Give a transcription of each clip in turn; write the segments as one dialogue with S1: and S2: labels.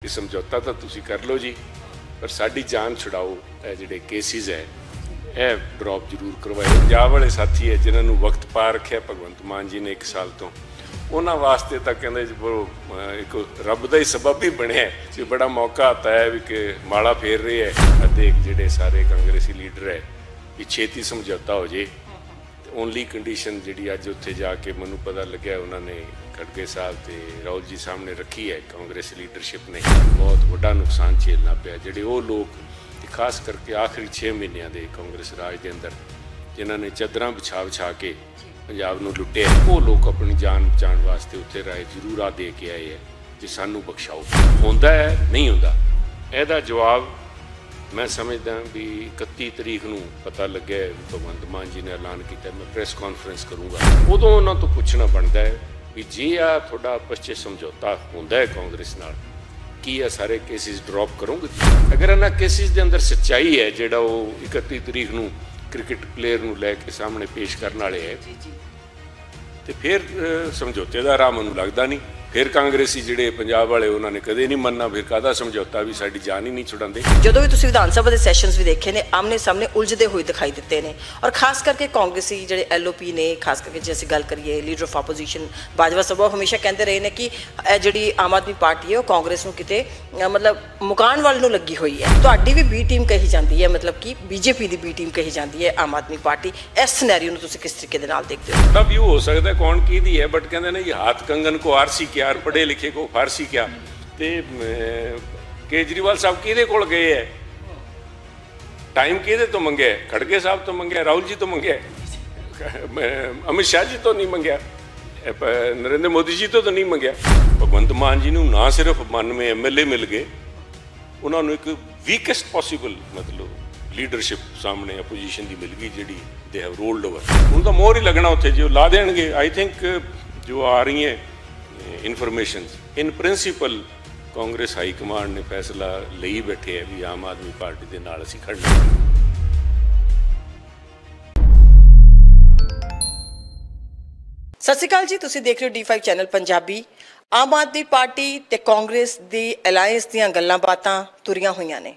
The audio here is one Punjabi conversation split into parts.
S1: कि समझौता तो तुसी कर लो जी, पर साड़ी जान छुड़ाओ। जिहड़े केसिस है यह ड्रॉप जरूर करवाए। पंजाब वाले साथी है जिन्होंंने वक्त पा रखे भगवंत मान जी ने 1 साल तो उन्होंने वास्ते तो कहते वो एक रब का ही सबब ही बनया कि बड़ा मौका आता है भी कि माड़ा फेर रहे है अदे जिहड़े सारे कांग्रेसी लीडर है कि छेती समझौता हो जाए। ओनली कंडीशन जी अज उत्थे जाके मैनू पता लग्या उन्होंने खड़गे साहब ते राहुल जी सामने रखी है कांग्रेस लीडरशिप ने बहुत बड़ा नुकसान झेलना पाया। जोड़े वो लोग खास करके आखिरी 6 महीनों के कांग्रेस राज के अंदर जिन्होंने चादर बिछा बिछा के पंजाब नूं लुटिया, वो लोग अपनी जान बचाने वास्ते उत्थे राय जरूर आ दे के आए है कि सानू बख्शाओ। होंदा है नहीं होंदा, यदा जवाब मैं समझदा भी 31 तरीक नूं पता लगे भगवंत मान जी ने ऐलान किया मैं प्रेस कॉन्फ्रेंस करूँगा, उदों उन्होंने तो पूछना बनता है भी जे आ थोड़ा आपस च समझौता होंदा है कांग्रेस नाल की आ सारे केसिस ड्रॉप करोगे। अगर इन्हां केसिस के अंदर सच्चाई है जिहड़ा वो 31 तरीक नूं क्रिकेट प्लेयर नूं लैके सामने पेश करने वाले है तो फिर समझौते का राह मैनूं लगदा नहीं। फिर कांग्रेसी जिहड़े पंजाब वाले उन्होंने कदे नहीं मनना, फिर काहदा समझौता भी साडी जान ही नहीं छुड़ाते।
S2: ਜਦੋਂ ਵੀ ਤੁਸੀਂ ਵਿਧਾਨ ਸਭਾ ਦੇ ਸੈਸ਼ਨਸ ਵੀ ਦੇਖੇ ਨੇ ਆਮਨੇ ਸਾਹਮਣੇ ਉਲਝਦੇ ਹੋਏ ਦਿਖਾਈ ਦਿੱਤੇ ਨੇ ਔਰ ਖਾਸ ਕਰਕੇ ਕਾਂਗਰਸੀ ਜਿਹੜੇ ਐਲਓਪੀ ਨੇ, ਖਾਸ ਕਰਕੇ ਜੇ ਅਸੀਂ ਗੱਲ ਕਰੀਏ ਲੀਡਰ ਆਫ ਆਪੋਜੀਸ਼ਨ ਬਾਜਵਾ ਸਾਹਿਬ ਹਮੇਸ਼ਾ ਕਹਿੰਦੇ ਰਹੇ ਨੇ ਕਿ ਇਹ ਜਿਹੜੀ ਆਮ ਆਦਮੀ ਪਾਰਟੀ ਹੈ ਉਹ ਕਾਂਗਰਸ ਨੂੰ ਕਿਤੇ ਮਤਲਬ ਮੁਕਾਣ ਵੱਲ ਨੂੰ ਲੱਗੀ ਹੋਈ ਹੈ। ਤੁਹਾਡੀ ਵੀ ਬੀ ਟੀਮ ਕਹੀ ਜਾਂਦੀ ਹੈ, ਮਤਲਬ ਕਿ ਬੀਜੇਪੀ ਦੀ ਬੀ ਟੀਮ ਕਹੀ ਜਾਂਦੀ ਹੈ ਆਮ ਆਦਮੀ ਪਾਰਟੀ। ਇਸ ਸਿਨੈਰੀਓ ਨੂੰ ਤੁਸੀਂ ਕਿਸ ਤਰੀਕੇ ਦੇ ਨਾਲ ਦੇਖਦੇ ਹੋ?
S1: तब यू हो सकता है कौन की दी है, बट कहते ना ये हाथ कंगन को आरसी क्या, पढ़े लिखे को फारसी क्या। ते केजरीवाल साहब किहदे कोल गए है, टाइम किहदे तो मंगे, खड़गे साहब तो मंगे, राहुल जी तो मंगे, अमित शाह जी तो नहीं मंगया, नरेंद्र मोदी जी तो नहीं मंगया। भगवंत मान जी नूं ना सिर्फ 92 MLA मिल गए, उन्होंने एक वीकेस्ट पॉसीबल मतलब लीडरशिप सामने अपोजिशन की मिल गई जी दे हैव रोल्ड ओवर। उनका मोहर ही लगना उत्थे जो ला देंगे। आई थिंक जो आ रही हैं information in principal Congress high command ने फैसला ले ही बैठे है भी आम आदमी पार्टी के नाल असीं खड़ना।
S2: ਸਤਿ ਸ਼੍ਰੀ ਅਕਾਲ ਜੀ, ਤੁਸੀਂ ਦੇਖ ਰਹੇ ਹੋ D5 channel Punjabi. Aam Aadmi party ਤੇ ਕਾਂਗਰਸ ਦੀ ਅਲਾਈਅੰਸ ਦੀਆਂ ਗੱਲਾਂ ਬਾਤਾਂ ਤੁਰੀਆਂ ਹੋਈਆਂ ਨੇ।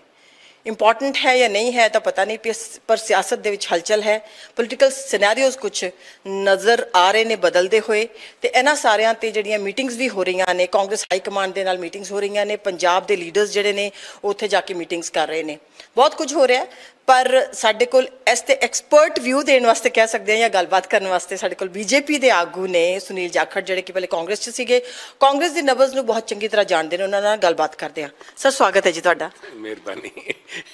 S2: ਇੰਪੋਰਟੈਂਟ ਹੈ ਜਾਂ ਨਹੀਂ ਹੈ ਤਾਂ ਪਤਾ ਨਹੀਂ, ਪਰ ਸਿਆਸਤ ਦੇ ਵਿੱਚ ਹਲਚਲ ਹੈ। ਪੋਲੀਟੀਕਲ ਸਿਨੈਰੀਓਜ਼ ਕੁਝ ਨਜ਼ਰ ਆ ਰਹੇ ਨੇ ਬਦਲਦੇ ਹੋਏ ਤੇ ਇਹਨਾਂ ਸਾਰਿਆਂ ਤੇ ਜਿਹੜੀਆਂ ਮੀਟਿੰਗਸ ਵੀ ਹੋ ਰਹੀਆਂ ਨੇ, ਕਾਂਗਰਸ ਹਾਈ ਕਮਾਂਡ ਦੇ ਨਾਲ ਮੀਟਿੰਗਸ ਹੋ ਰਹੀਆਂ ਨੇ, ਪੰਜਾਬ ਦੇ ਲੀਡਰਸ ਜਿਹੜੇ ਨੇ ਉੱਥੇ ਜਾ ਕੇ ਮੀਟਿੰਗਸ ਕਰ ਰਹੇ ਨੇ, ਬਹੁਤ ਕੁਝ ਹੋ ਰਿਹਾ। ਪਰ ਸਾਡੇ ਕੋਲ ਇਸ ਤੇ ਐਕਸਪਰਟ ਵਿਊ ਦੇਣ ਵਾਸਤੇ ਕਹਿ ਸਕਦੇ ਹਾਂ ਜਾਂ ਗੱਲਬਾਤ ਕਰਨ ਵਾਸਤੇ ਸਾਡੇ ਕੋਲ ਬੀਜੇਪੀ ਦੇ ਆਗੂ ਨੇ ਸੁਨੀਲ ਜਾਖੜ, ਜਿਹੜੇ ਕਿ ਪਹਿਲੇ ਕਾਂਗਰਸ 'ਚ ਸੀਗੇ, ਕਾਂਗਰਸ ਦੀ ਨਬਜ਼ ਨੂੰ ਬਹੁਤ ਚੰਗੀ ਤਰ੍ਹਾਂ ਜਾਣਦੇ ਨੇ। ਉਹਨਾਂ ਨਾਲ ਗੱਲਬਾਤ ਕਰਦੇ ਹਾਂ। ਸਰ, ਸਵਾਗਤ ਹੈ ਜੀ ਤੁਹਾਡਾ।
S1: ਮਿਹਰਬਾਨੀ।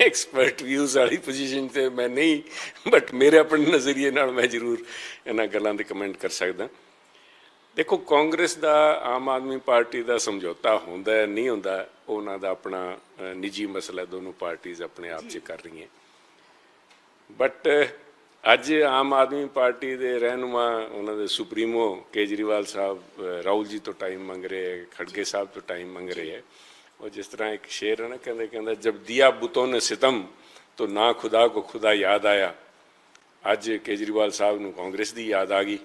S1: एक्सपर्ट व्यूज़ वाली पोजीशन से मैं नहीं, बट मेरे अपने नज़रिए नाल मैं जरूर इन्हां गल्लां दे कमेंट कर सकदा। देखो, कांग्रेस दा आम आदमी पार्टी दा समझौता होंदा है नहीं होंदा, उन्हां दा अपना निजी मसला, दोनों पार्टीज़ अपने आप च कर रही हैं। बट अज आम आदमी पार्टी दे रहनुमा उन्हां दे सुप्रीमो केजरीवाल साहब राहुल जी तो टाइम मंग रहे हैं, खड़गे साहब तो टाइम मंग रहे हैं। और जिस तरह एक शेर है ना, कहते जब दिया बुतों ने सितम तो ना खुदा को खुदा याद आया। अज केजरीवाल साहब नूं कांग्रेस की याद आ गई।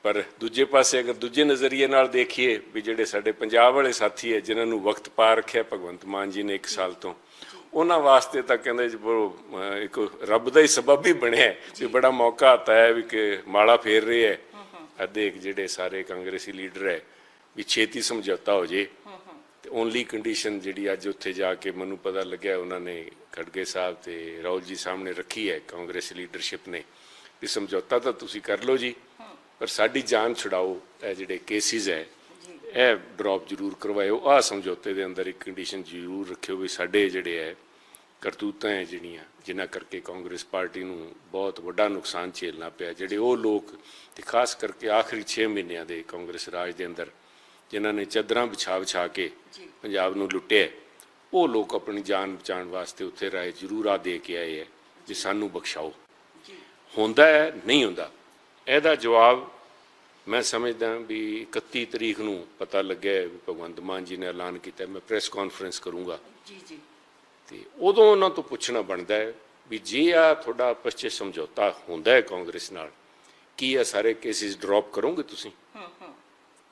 S1: पर दूजे पासे अगर दूजे नज़रिए नाल देखिए भी जिहड़े साडे पंजाब वाले साथी है जिन्होंने वक्त पा रखे भगवंत मान जी ने 1 साल तो उन्होंने वास्ते तो कहते वो एक रब का ही सबब ही बनया भी बड़ा मौका आता है भी कि माड़ा फेर रहे है अदे जिहड़े सारे कांग्रेसी लीडर है भी छेती समझौता हो जाए। ओनली कंडीशन जी अज उत्थे जाके मैनू पता लग्या उन्होंने खड़गे साहब ते राहुल जी सामने रखी है कांग्रेस लीडरशिप ने कि समझौता तो तुसी कर लो जी, पर साड़ी जान छुड़ाओ। जिहड़े केसिस है यह ड्रॉप जरूर करवाओ। आ समझौते के अंदर एक कंडीशन जरूर रखियो भी साडे जिहड़े है करतूतां है जिहड़ियां जिन्हां करके कांग्रेस पार्टी नूं बहुत वड्डा नुकसान झेलना पिया। जिहड़े वो लोग ते खास करके आखिरी 6 महीनों के कांग्रेस राज के अंदर जिन्होंने चादर बिछा बिछा के पंजाब नूं लुटिया, वो लोग अपनी जान बचाने वास्ते उत्थे राय जरूर आ दे के आए है कि सानू बख्शाओ। होंदा है नहीं होंदा, यदा जवाब मैं समझदा भी 31 तरीक नूं पता लगे भगवंत मान जी ने ऐलान किया मैं प्रेस कॉन्फ्रेंस करूँगा, तो उदों उन्होंने तो पूछना बनता है भी जे आ थोड़ा आपस च समझौता होंदा है कांग्रेस नाल की आ सारे केसिस ड्रॉप करोगे तुसीं।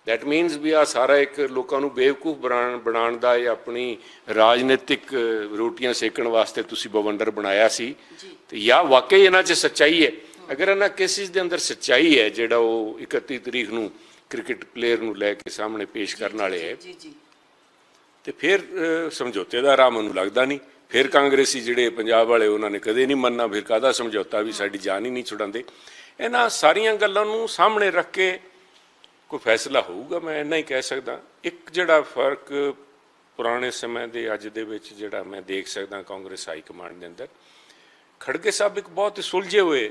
S1: दैट मीनस भी आ सारा एक लोगों ਨੂੰ बेवकूफ बनाने ਦਾ या अपनी राजनीतिक रोटियां सेकण वास्ते ਤੁਸੀਂ बवंडर बनाया सी ਤੇ या वाकई ਇਹਨਾਂ 'ਚ सच्चाई है। अगर ਇਹਨਾਂ केसिस ਦੇ अंदर सच्चाई है ਜਿਹੜਾ ਉਹ 31 ਤਰੀਕ ਨੂੰ क्रिकेट प्लेयर ਨੂੰ ਲੈ ਕੇ ਸਾਹਮਣੇ ਪੇਸ਼ ਕਰਨ ਵਾਲੇ ਹੈ ਤੇ ਫਿਰ ਸਮਝੌਤੇ ਦਾ ਰਾਹ ਮੈਨੂੰ ਲੱਗਦਾ ਨਹੀਂ। ਫਿਰ ਕਾਂਗਰਸੀ ਜਿਹੜੇ ਪੰਜਾਬ ਵਾਲੇ ਉਹਨਾਂ ਨੇ ਕਦੇ ਨਹੀਂ ਮੰਨਣਾ, ਫਿਰ ਕਾਹਦਾ ਸਮਝੌਤਾ ਵੀ ਸਾਡੀ ਜਾਨ ਹੀ ਨਹੀਂ ਛੁਡਾਉਂਦੇ। ਇਹਨਾਂ ਸਾਰੀਆਂ ਗੱਲਾਂ ਨੂੰ ਸਾਹਮਣੇ ਰੱਖ ਕੇ ਕੋਈ ਫੈਸਲਾ ਹੋਊਗਾ, ਮੈਂ ਇੰਨਾ ਹੀ ਕਹਿ ਸਕਦਾ। ਇੱਕ ਜਿਹੜਾ ਫਰਕ ਪੁਰਾਣੇ ਸਮੇਂ ਦੇ ਅੱਜ ਦੇ ਵਿੱਚ ਜਿਹੜਾ ਮੈਂ ਦੇਖ ਸਕਦਾ ਕਾਂਗਰਸ ਹਾਈ ਕਮਾਂਡ ਦੇ ਅੰਦਰ, ਖੜਗੇ ਸਾਹਿਬ ਇੱਕ ਬਹੁਤ ਹੀ ਸੁਲਝੇ ਹੋਏ,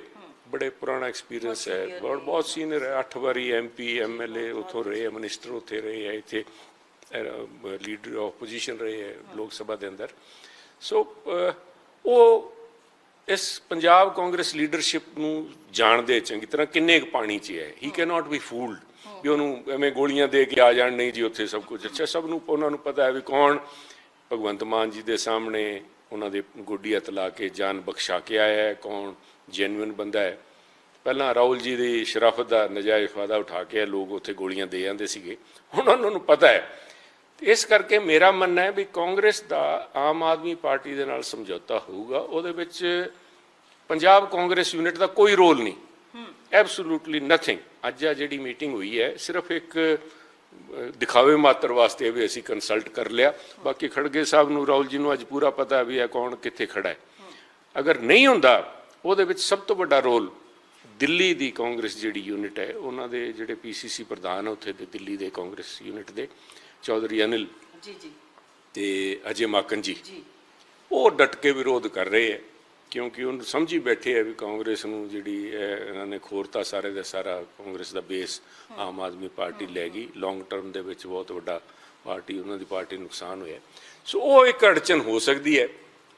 S1: ਬੜੇ ਪੁਰਾਣਾ ਐਕਸਪੀਰੀਅੰਸ ਹੈ, ਬਹੁਤ ਸੀਨੀਅਰ ਹੈ, 8 ਵਾਰੀ MP MLA ਉੱਥੋਂ ਰਹੇ ਹੈ, ਮਿਨਿਸਟਰ ਉੱਥੇ ਰਹੇ ਹੈ, ਇੱਥੇ ਲੀਡਰ ਆਪੋਜੀਸ਼ਨ ਰਹੇ ਹੈ ਲੋਕ ਸਭਾ ਦੇ ਅੰਦਰ। ਸੋ ਉਹ ਇਸ ਪੰਜਾਬ ਕਾਂਗਰਸ ਲੀਡਰਸ਼ਿਪ ਨੂੰ ਜਾਣਦੇ ਚੰਗੀ ਤਰ੍ਹਾਂ ਕਿੰਨੇ ਕੁ ਪਾਣੀ 'ਚ ਹੈ। ਹੀ ਕੈਨ ਨਾਟ ਬੀ ਫੂਲਡ ਵੀ ਉਹਨੂੰ ਐਵੇਂ ਗੋਲੀਆਂ ਦੇ ਕੇ ਆ ਜਾਣ, ਨਹੀਂ ਜੀ ਉੱਥੇ ਸਭ ਕੁਝ ਅੱਛਾ। ਸਭ ਨੂੰ ਉਹਨਾਂ ਨੂੰ ਪਤਾ ਹੈ ਵੀ ਕੌਣ ਭਗਵੰਤ ਮਾਨ ਜੀ ਦੇ ਸਾਹਮਣੇ ਉਹਨਾਂ ਦੇ ਗੋਡੀ ਹੱਥ ਲਾ ਕੇ ਜਾਨ ਬਖਸ਼ਾ ਕੇ ਆਇਆ ਹੈ, ਕੌਣ ਜੈਨੂਇਨ ਬੰਦਾ ਹੈ। ਪਹਿਲਾਂ ਰਾਹੁਲ ਜੀ ਦੀ ਸ਼ਰਾਫਤ ਦਾ ਨਜਾਇਜ਼ ਫਾਇਦਾ ਉਠਾ ਕੇ ਲੋਕ ਉੱਥੇ ਗੋਲੀਆਂ ਦੇ ਜਾਂਦੇ ਸੀਗੇ, ਹੁਣ ਉਹਨਾਂ ਨੂੰ ਪਤਾ ਹੈ। ਇਸ ਕਰਕੇ ਮੇਰਾ ਮੰਨਣਾ ਹੈ ਵੀ ਕਾਂਗਰਸ ਦਾ ਆਮ ਆਦਮੀ ਪਾਰਟੀ ਦੇ ਨਾਲ ਸਮਝੌਤਾ ਹੋਊਗਾ, ਉਹਦੇ ਵਿੱਚ ਪੰਜਾਬ ਕਾਂਗਰਸ ਯੂਨਿਟ ਦਾ ਕੋਈ ਰੋਲ ਨਹੀਂ, ਐਬਸੋਲੂਟਲੀ ਨਥਿੰਗ। ਅੱਜ ਆ ਜਿਹੜੀ ਮੀਟਿੰਗ ਹੋਈ ਹੈ ਸਿਰਫ ਇੱਕ ਦਿਖਾਵੇ ਮਾਤਰ ਵਾਸਤੇ ਵੀ ਅਸੀਂ ਕੰਸਲਟ ਕਰ ਲਿਆ। ਬਾਕੀ ਖੜਗੇ ਸਾਹਿਬ ਨੂੰ, ਰਾਹੁਲ ਜੀ ਨੂੰ ਅੱਜ ਪੂਰਾ ਪਤਾ ਵੀ ਹੈ ਕੌਣ ਕਿੱਥੇ ਖੜਾ ਹੈ। ਅਗਰ ਨਹੀਂ ਹੁੰਦਾ ਉਹਦੇ ਵਿੱਚ ਸਭ ਤੋਂ ਵੱਡਾ ਰੋਲ ਦਿੱਲੀ ਦੀ ਕਾਂਗਰਸ ਜਿਹੜੀ ਯੂਨਿਟ ਹੈ, ਉਹਨਾਂ ਦੇ ਜਿਹੜੇ PCC ਪ੍ਰਧਾਨ ਉੱਥੇ ਦੇ ਦਿੱਲੀ ਦੇ ਕਾਂਗਰਸ ਯੂਨਿਟ ਦੇ ਚੌਧਰੀ ਅਨਿਲ ਤੇ ਅਜੇ ਮਾਕਨ ਜੀ, ਉਹ ਡਟ ਕੇ ਵਿਰੋਧ ਕਰ ਰਹੇ ਹੈ, ਕਿਉਂਕਿ ਉਹਨੂੰ ਸਮਝੀ ਬੈਠੇ ਹੈ ਵੀ ਕਾਂਗਰਸ ਨੂੰ ਜਿਹੜੀ ਇਹਨਾਂ ਨੇ ਖੋਰਤਾ ਸਾਰੇ ਦਾ ਸਾਰਾ ਕਾਂਗਰਸ ਦਾ ਬੇਸ ਆਮ ਆਦਮੀ ਪਾਰਟੀ ਲੈ ਗਈ। ਲੌਂਗ ਟਰਮ ਦੇ ਵਿੱਚ ਬਹੁਤ ਵੱਡਾ ਪਾਰਟੀ ਉਹਨਾਂ ਦੀ ਪਾਰਟੀ ਨੁਕਸਾਨ ਹੋਇਆ। ਸੋ ਉਹ ਇੱਕ ਅੜਚਨ ਹੋ ਸਕਦੀ ਹੈ,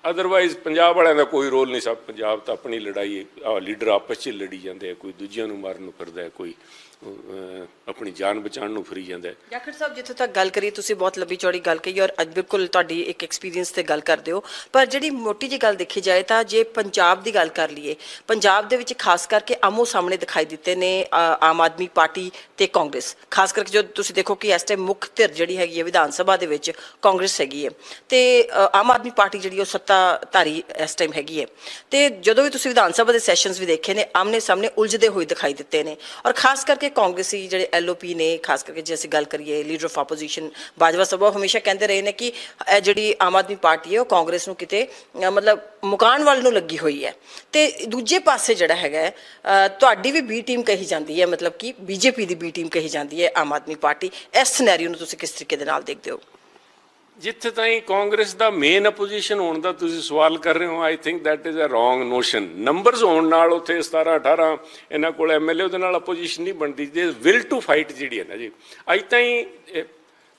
S1: ਅਦਰਵਾਈਜ਼ ਪੰਜਾਬ ਵਾਲਿਆਂ ਦਾ ਕੋਈ ਰੋਲ ਨਹੀਂ। ਸਭ ਪੰਜਾਬ ਤਾਂ ਆਪਣੀ ਲੜਾਈ ਲੀਡਰ ਆਪਸ 'ਚ ਲੜੀ ਜਾਂਦੇ ਆ, ਕੋਈ ਦੂਜਿਆਂ ਨੂੰ ਮਾਰਨ ਨੂੰ ਫਿਰਦਾ, ਕੋਈ ਆਪਣੀ ਜਾਨ ਬਚਾਉਣ ਨੂੰ ਫਿਰੀ ਜਾਂਦਾ ਹੈ।
S2: ਜਾਖੜ ਸਾਹਿਬ, ਜਿੱਥੇ ਤੱਕ ਗੱਲ ਕਰੀਏ, ਤੁਸੀਂ ਬਹੁਤ ਲੰਬੀ ਚੌੜੀ ਗੱਲ ਕਹੀ ਔਰ ਅੱਜ ਬਿਲਕੁਲ ਤੁਹਾਡੀ ਇੱਕ ਐਕਸਪੀਰੀਅੰਸ ਤੇ ਗੱਲ ਕਰਦੇ ਹੋ, ਪਰ ਜਿਹੜੀ ਮੋਟੀ ਜਿਹੀ ਗੱਲ ਦੇਖੀ ਜਾਏ ਤਾਂ ਜੇ ਪੰਜਾਬ ਦੀ ਗੱਲ ਕਰ ਲਈਏ, ਪੰਜਾਬ ਦੇ ਵਿੱਚ ਖਾਸ ਕਰਕੇ ਆਮੋ ਸਾਹਮਣੇ ਦਿਖਾਈ ਦਿੱਤੇ ਨੇ ਆਮ ਆਦਮੀ ਪਾਰਟੀ ਤੇ ਕਾਂਗਰਸ। ਖਾਸ ਕਰਕੇ ਜੋ ਤੁਸੀਂ ਦੇਖੋ ਕਿ ਇਸ ਟਾਈਮ ਮੁੱਖ ਧਿਰ ਜਿਹੜੀ ਹੈਗੀ ਹੈ ਵਿਧਾਨ ਸਭਾ ਦੇ ਵਿੱਚ ਕਾਂਗਰਸ ਹੈਗੀ ਹੈ ਤੇ ਆਮ ਆਦਮੀ ਪਾਰਟੀ ਜਿਹੜੀ ਉਹ ਸੱਤਾਧਾਰੀ ਇਸ ਟਾਈਮ ਹੈਗੀ ਹੈ। ਤੇ ਜਦੋਂ ਵੀ ਤੁਸੀਂ ਵਿਧਾਨ ਸਭਾ ਦੇ ਸੈਸ਼ਨਸ ਵੀ ਦੇਖੇ ਨੇ, ਆਮਨੇ ਸਾਹਮਣੇ ਉਲਝਦੇ ਹੋਏ ਦਿਖਾਈ ਦਿੱਤੇ ਨੇ। ਔਰ ਖਾਸ ਕਰਕੇ ਕਾਂਗਰਸੀ ਜਿਹੜੇ LOP ਨੇ, ਖਾਸ ਕਰਕੇ ਜੇ ਅਸੀਂ ਗੱਲ ਕਰੀਏ ਲੀਡਰ ਆਫ ਆਪੋਜੀਸ਼ਨ ਬਾਜਵਾ ਸਾਹਿਬ, ਉਹ ਹਮੇਸ਼ਾ ਕਹਿੰਦੇ ਰਹੇ ਨੇ ਕਿ ਇਹ ਜਿਹੜੀ ਆਮ ਆਦਮੀ ਪਾਰਟੀ ਹੈ ਉਹ ਕਾਂਗਰਸ ਨੂੰ ਕਿਤੇ ਮਤਲਬ ਮੁਕਾਉਣ ਵੱਲ ਨੂੰ ਲੱਗੀ ਹੋਈ ਹੈ। ਤੇ ਦੂਜੇ ਪਾਸੇ ਜਿਹੜਾ ਹੈਗਾ ਤੁਹਾਡੀ ਵੀ B ਟੀਮ ਕਹੀ ਜਾਂਦੀ ਹੈ, ਮਤਲਬ ਕਿ BJP ਦੀ B ਟੀਮ ਕਹੀ ਜਾਂਦੀ ਹੈ ਆਮ ਆਦਮੀ ਪਾਰਟੀ। ਇਸ ਸਿਨੈਰੀਓ ਨੂੰ ਤੁਸੀਂ ਕਿਸ ਤਰੀਕੇ ਦੇ ਨਾਲ ਦੇਖਦੇ ਹੋ?
S1: ਜਿੱਥੇ ਤਾਈਂ ਕਾਂਗਰਸ ਦਾ ਮੇਨ ਅਪੋਜੀਸ਼ਨ ਹੋਣ ਦਾ ਤੁਸੀਂ ਸਵਾਲ ਕਰ ਰਹੇ ਹੋ, I think that is a wrong notion. Numbers ਹੋਣ ਨਾਲ ਉੱਥੇ 17 18 ਇਹਨਾਂ ਕੋਲ MLA, ਉਹਦੇ ਨਾਲ ਅਪੋਜੀਸ਼ਨ ਨਹੀਂ ਬਣਦੀ। ਜੇ ਵਿਲ ਟੂ ਫਾਈਟ ਜਿਹੜੀ ਹੈ ਨਾ ਜੀ, ਅੱਜ ਤਾਈਂ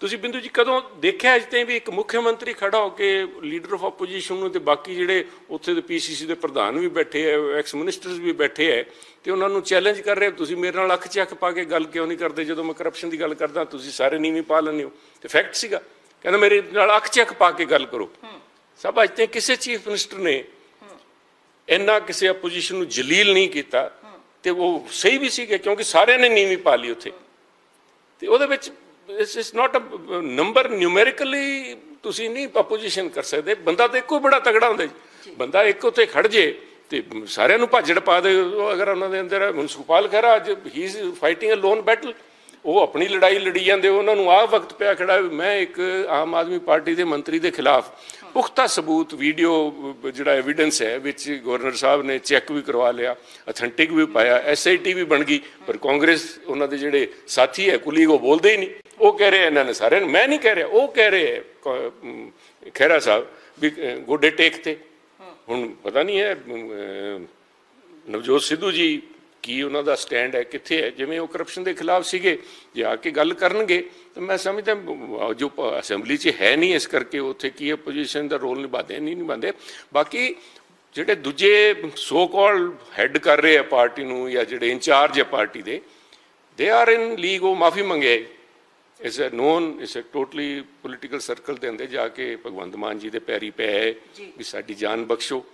S1: ਤੁਸੀਂ ਬਿੰਦੂ ਜੀ ਕਦੋਂ ਦੇਖਿਆ ਅੱਜ ਤਾਈਂ ਵੀ ਇੱਕ ਮੁੱਖ ਮੰਤਰੀ ਖੜਾ ਹੋ ਕੇ ਲੀਡਰ ਆਫ ਆਪੋਜੀਸ਼ਨ ਨੂੰ, ਤੇ ਬਾਕੀ ਜਿਹੜੇ ਉੱਥੇ ਦੇ PCC ਦੇ ਪ੍ਰਧਾਨ ਵੀ ਬੈਠੇ ਹੈ, ਐਕਸ ਮਿਨਿਸਟਰਸ ਵੀ ਬੈਠੇ ਹੈ, ਤੇ ਉਹਨਾਂ ਨੂੰ ਚੈਲੰਜ ਕਰ ਰਹੇ, ਤੁਸੀਂ ਮੇਰੇ ਨਾਲ ਅੱਖ 'ਚ ਅੱਖ ਪਾ ਕੇ ਗੱਲ ਕਿਉਂ ਨਹੀਂ ਕਰਦੇ? ਜਦੋਂ ਮੈਂ ਕਰਪਸ਼ਨ ਦੀ ਗੱਲ ਕਰਦਾ ਤੁਸੀਂ ਸਾਰੇ ਨੀਵੀਂ ਪਾ ਲੈਂਦੇ ਹੋ। ਤੇ ਫੈਕਟ ਸੀਗਾ, ਕਹਿੰਦਾ ਮੇਰੇ ਨਾਲ ਅੱਖ 'ਚ ਅੱਖ ਪਾ ਕੇ ਗੱਲ ਕਰੋ। ਸਭ ਅੱਜ ਤਾਈਂ ਕਿਸੇ ਚੀਫ ਮਿਨਿਸਟਰ ਨੇ ਇੰਨਾ ਕਿਸੇ ਆਪੋਜੀਸ਼ਨ ਨੂੰ ਜਲੀਲ ਨਹੀਂ ਕੀਤਾ, ਤੇ ਉਹ ਸਹੀ ਵੀ ਸੀਗੇ ਕਿਉਂਕਿ ਸਾਰਿਆਂ ਨੇ ਨੀਵੀਂ ਪਾ ਲਈ ਉੱਥੇ। ਤੇ ਉਹਦੇ ਵਿੱਚ ਇਟਸ ਨਾਟ ਅ ਨੰਬਰ, ਨਿਊਮੈਰੀਕਲੀ ਤੁਸੀਂ ਨਹੀਂ ਆਪੋਜੀਸ਼ਨ ਕਰ ਸਕਦੇ। ਬੰਦਾ ਤਾਂ ਇੱਕੋ ਬੜਾ ਤਗੜਾ ਹੁੰਦਾ ਜੀ, ਬੰਦਾ ਇੱਕ ਉੱਥੇ ਖੜ ਜੇ ਤੇ ਸਾਰਿਆਂ ਨੂੰ ਭਾਜੜ ਪਾ ਦੇ। ਅਗਰ ਉਹਨਾਂ ਦੇ ਅੰਦਰ ਹੁਣ ਸੁਖਪਾਲ ਖਹਿਰਾ ਅੱਜ ਹੀ is fighting a lone battle, ਉਹ ਆਪਣੀ ਲੜਾਈ ਲੜੀ ਜਾਂਦੇ। ਉਹਨਾਂ ਨੂੰ ਆਹ ਵਕਤ ਪਿਆ ਖੜਾ ਵੀ ਮੈਂ ਇੱਕ ਆਮ ਆਦਮੀ ਪਾਰਟੀ ਦੇ ਮੰਤਰੀ ਦੇ ਖਿਲਾਫ ਪੁਖਤਾ ਸਬੂਤ ਵੀਡੀਓ ਜਿਹੜਾ ਐਵੀਡੈਂਸ ਹੈ ਵਿੱਚ ਗਵਰਨਰ ਸਾਹਿਬ ਨੇ ਚੈੱਕ ਵੀ ਕਰਵਾ ਲਿਆ, ਅਥੈਂਟਿਕ ਵੀ ਪਾਇਆ, SIT ਵੀ ਬਣ ਗਈ। ਪਰ ਕਾਂਗਰਸ ਉਹਨਾਂ ਦੇ ਜਿਹੜੇ ਸਾਥੀ ਹੈ ਕੁਲੀਗ ਉਹ ਬੋਲਦੇ ਹੀ ਨਹੀਂ। ਉਹ ਕਹਿ ਰਹੇ ਇਹਨਾਂ ਨੇ ਸਾਰਿਆਂ ਨੂੰ, ਮੈਂ ਨਹੀਂ ਕਹਿ ਰਿਹਾ, ਉਹ ਕਹਿ ਰਹੇ ਹੈ ਖਹਿਰਾ ਸਾਹਿਬ ਵੀ ਗੋਡੇ ਟੇਕ ਤੇ। ਹੁਣ ਪਤਾ ਨਹੀਂ ਹੈ ਨਵਜੋਤ ਸਿੱਧੂ ਜੀ ਕੀ ਉਹਨਾਂ ਦਾ ਸਟੈਂਡ ਹੈ, ਕਿੱਥੇ ਹੈ। ਜਿਵੇਂ ਉਹ ਕਰਪਸ਼ਨ ਦੇ ਖਿਲਾਫ ਸੀਗੇ, ਜੇ ਆ ਕੇ ਗੱਲ ਕਰਨਗੇ ਤਾਂ ਮੈਂ ਸਮਝਦਾ ਜੋ ਅਸੈਂਬਲੀ 'ਚ ਹੈ ਨਹੀਂ, ਇਸ ਕਰਕੇ ਉੱਥੇ ਕੀ ਆਪੋਜੀਸ਼ਨ ਦਾ ਰੋਲ ਨਿਭਾਉਂਦੇ ਨਹੀਂ ਨਿਭਾਉਂਦੇ। ਬਾਕੀ ਜਿਹੜੇ ਦੂਜੇ ਸੋ ਕਾਲ ਹੈਡ ਕਰ ਰਹੇ ਆ ਪਾਰਟੀ ਨੂੰ ਜਾਂ ਜਿਹੜੇ ਇੰਚਾਰਜ ਹੈ ਪਾਰਟੀ ਦੇ, ਦੇ ਆਰ ਇਨ ਲੀਗ। ਉਹ ਮਾਫੀ ਮੰਗਿਆ, it's a known, it's a totally political circle ਦੇ ਅੰਦਰ ਜਾ ਕੇ ਭਗਵੰਤ ਮਾਨ ਜੀ ਦੇ ਪੈਰੀ ਪੈ ਵੀ ਸਾਡੀ ਜਾਨ ਬਖਸ਼ੋ।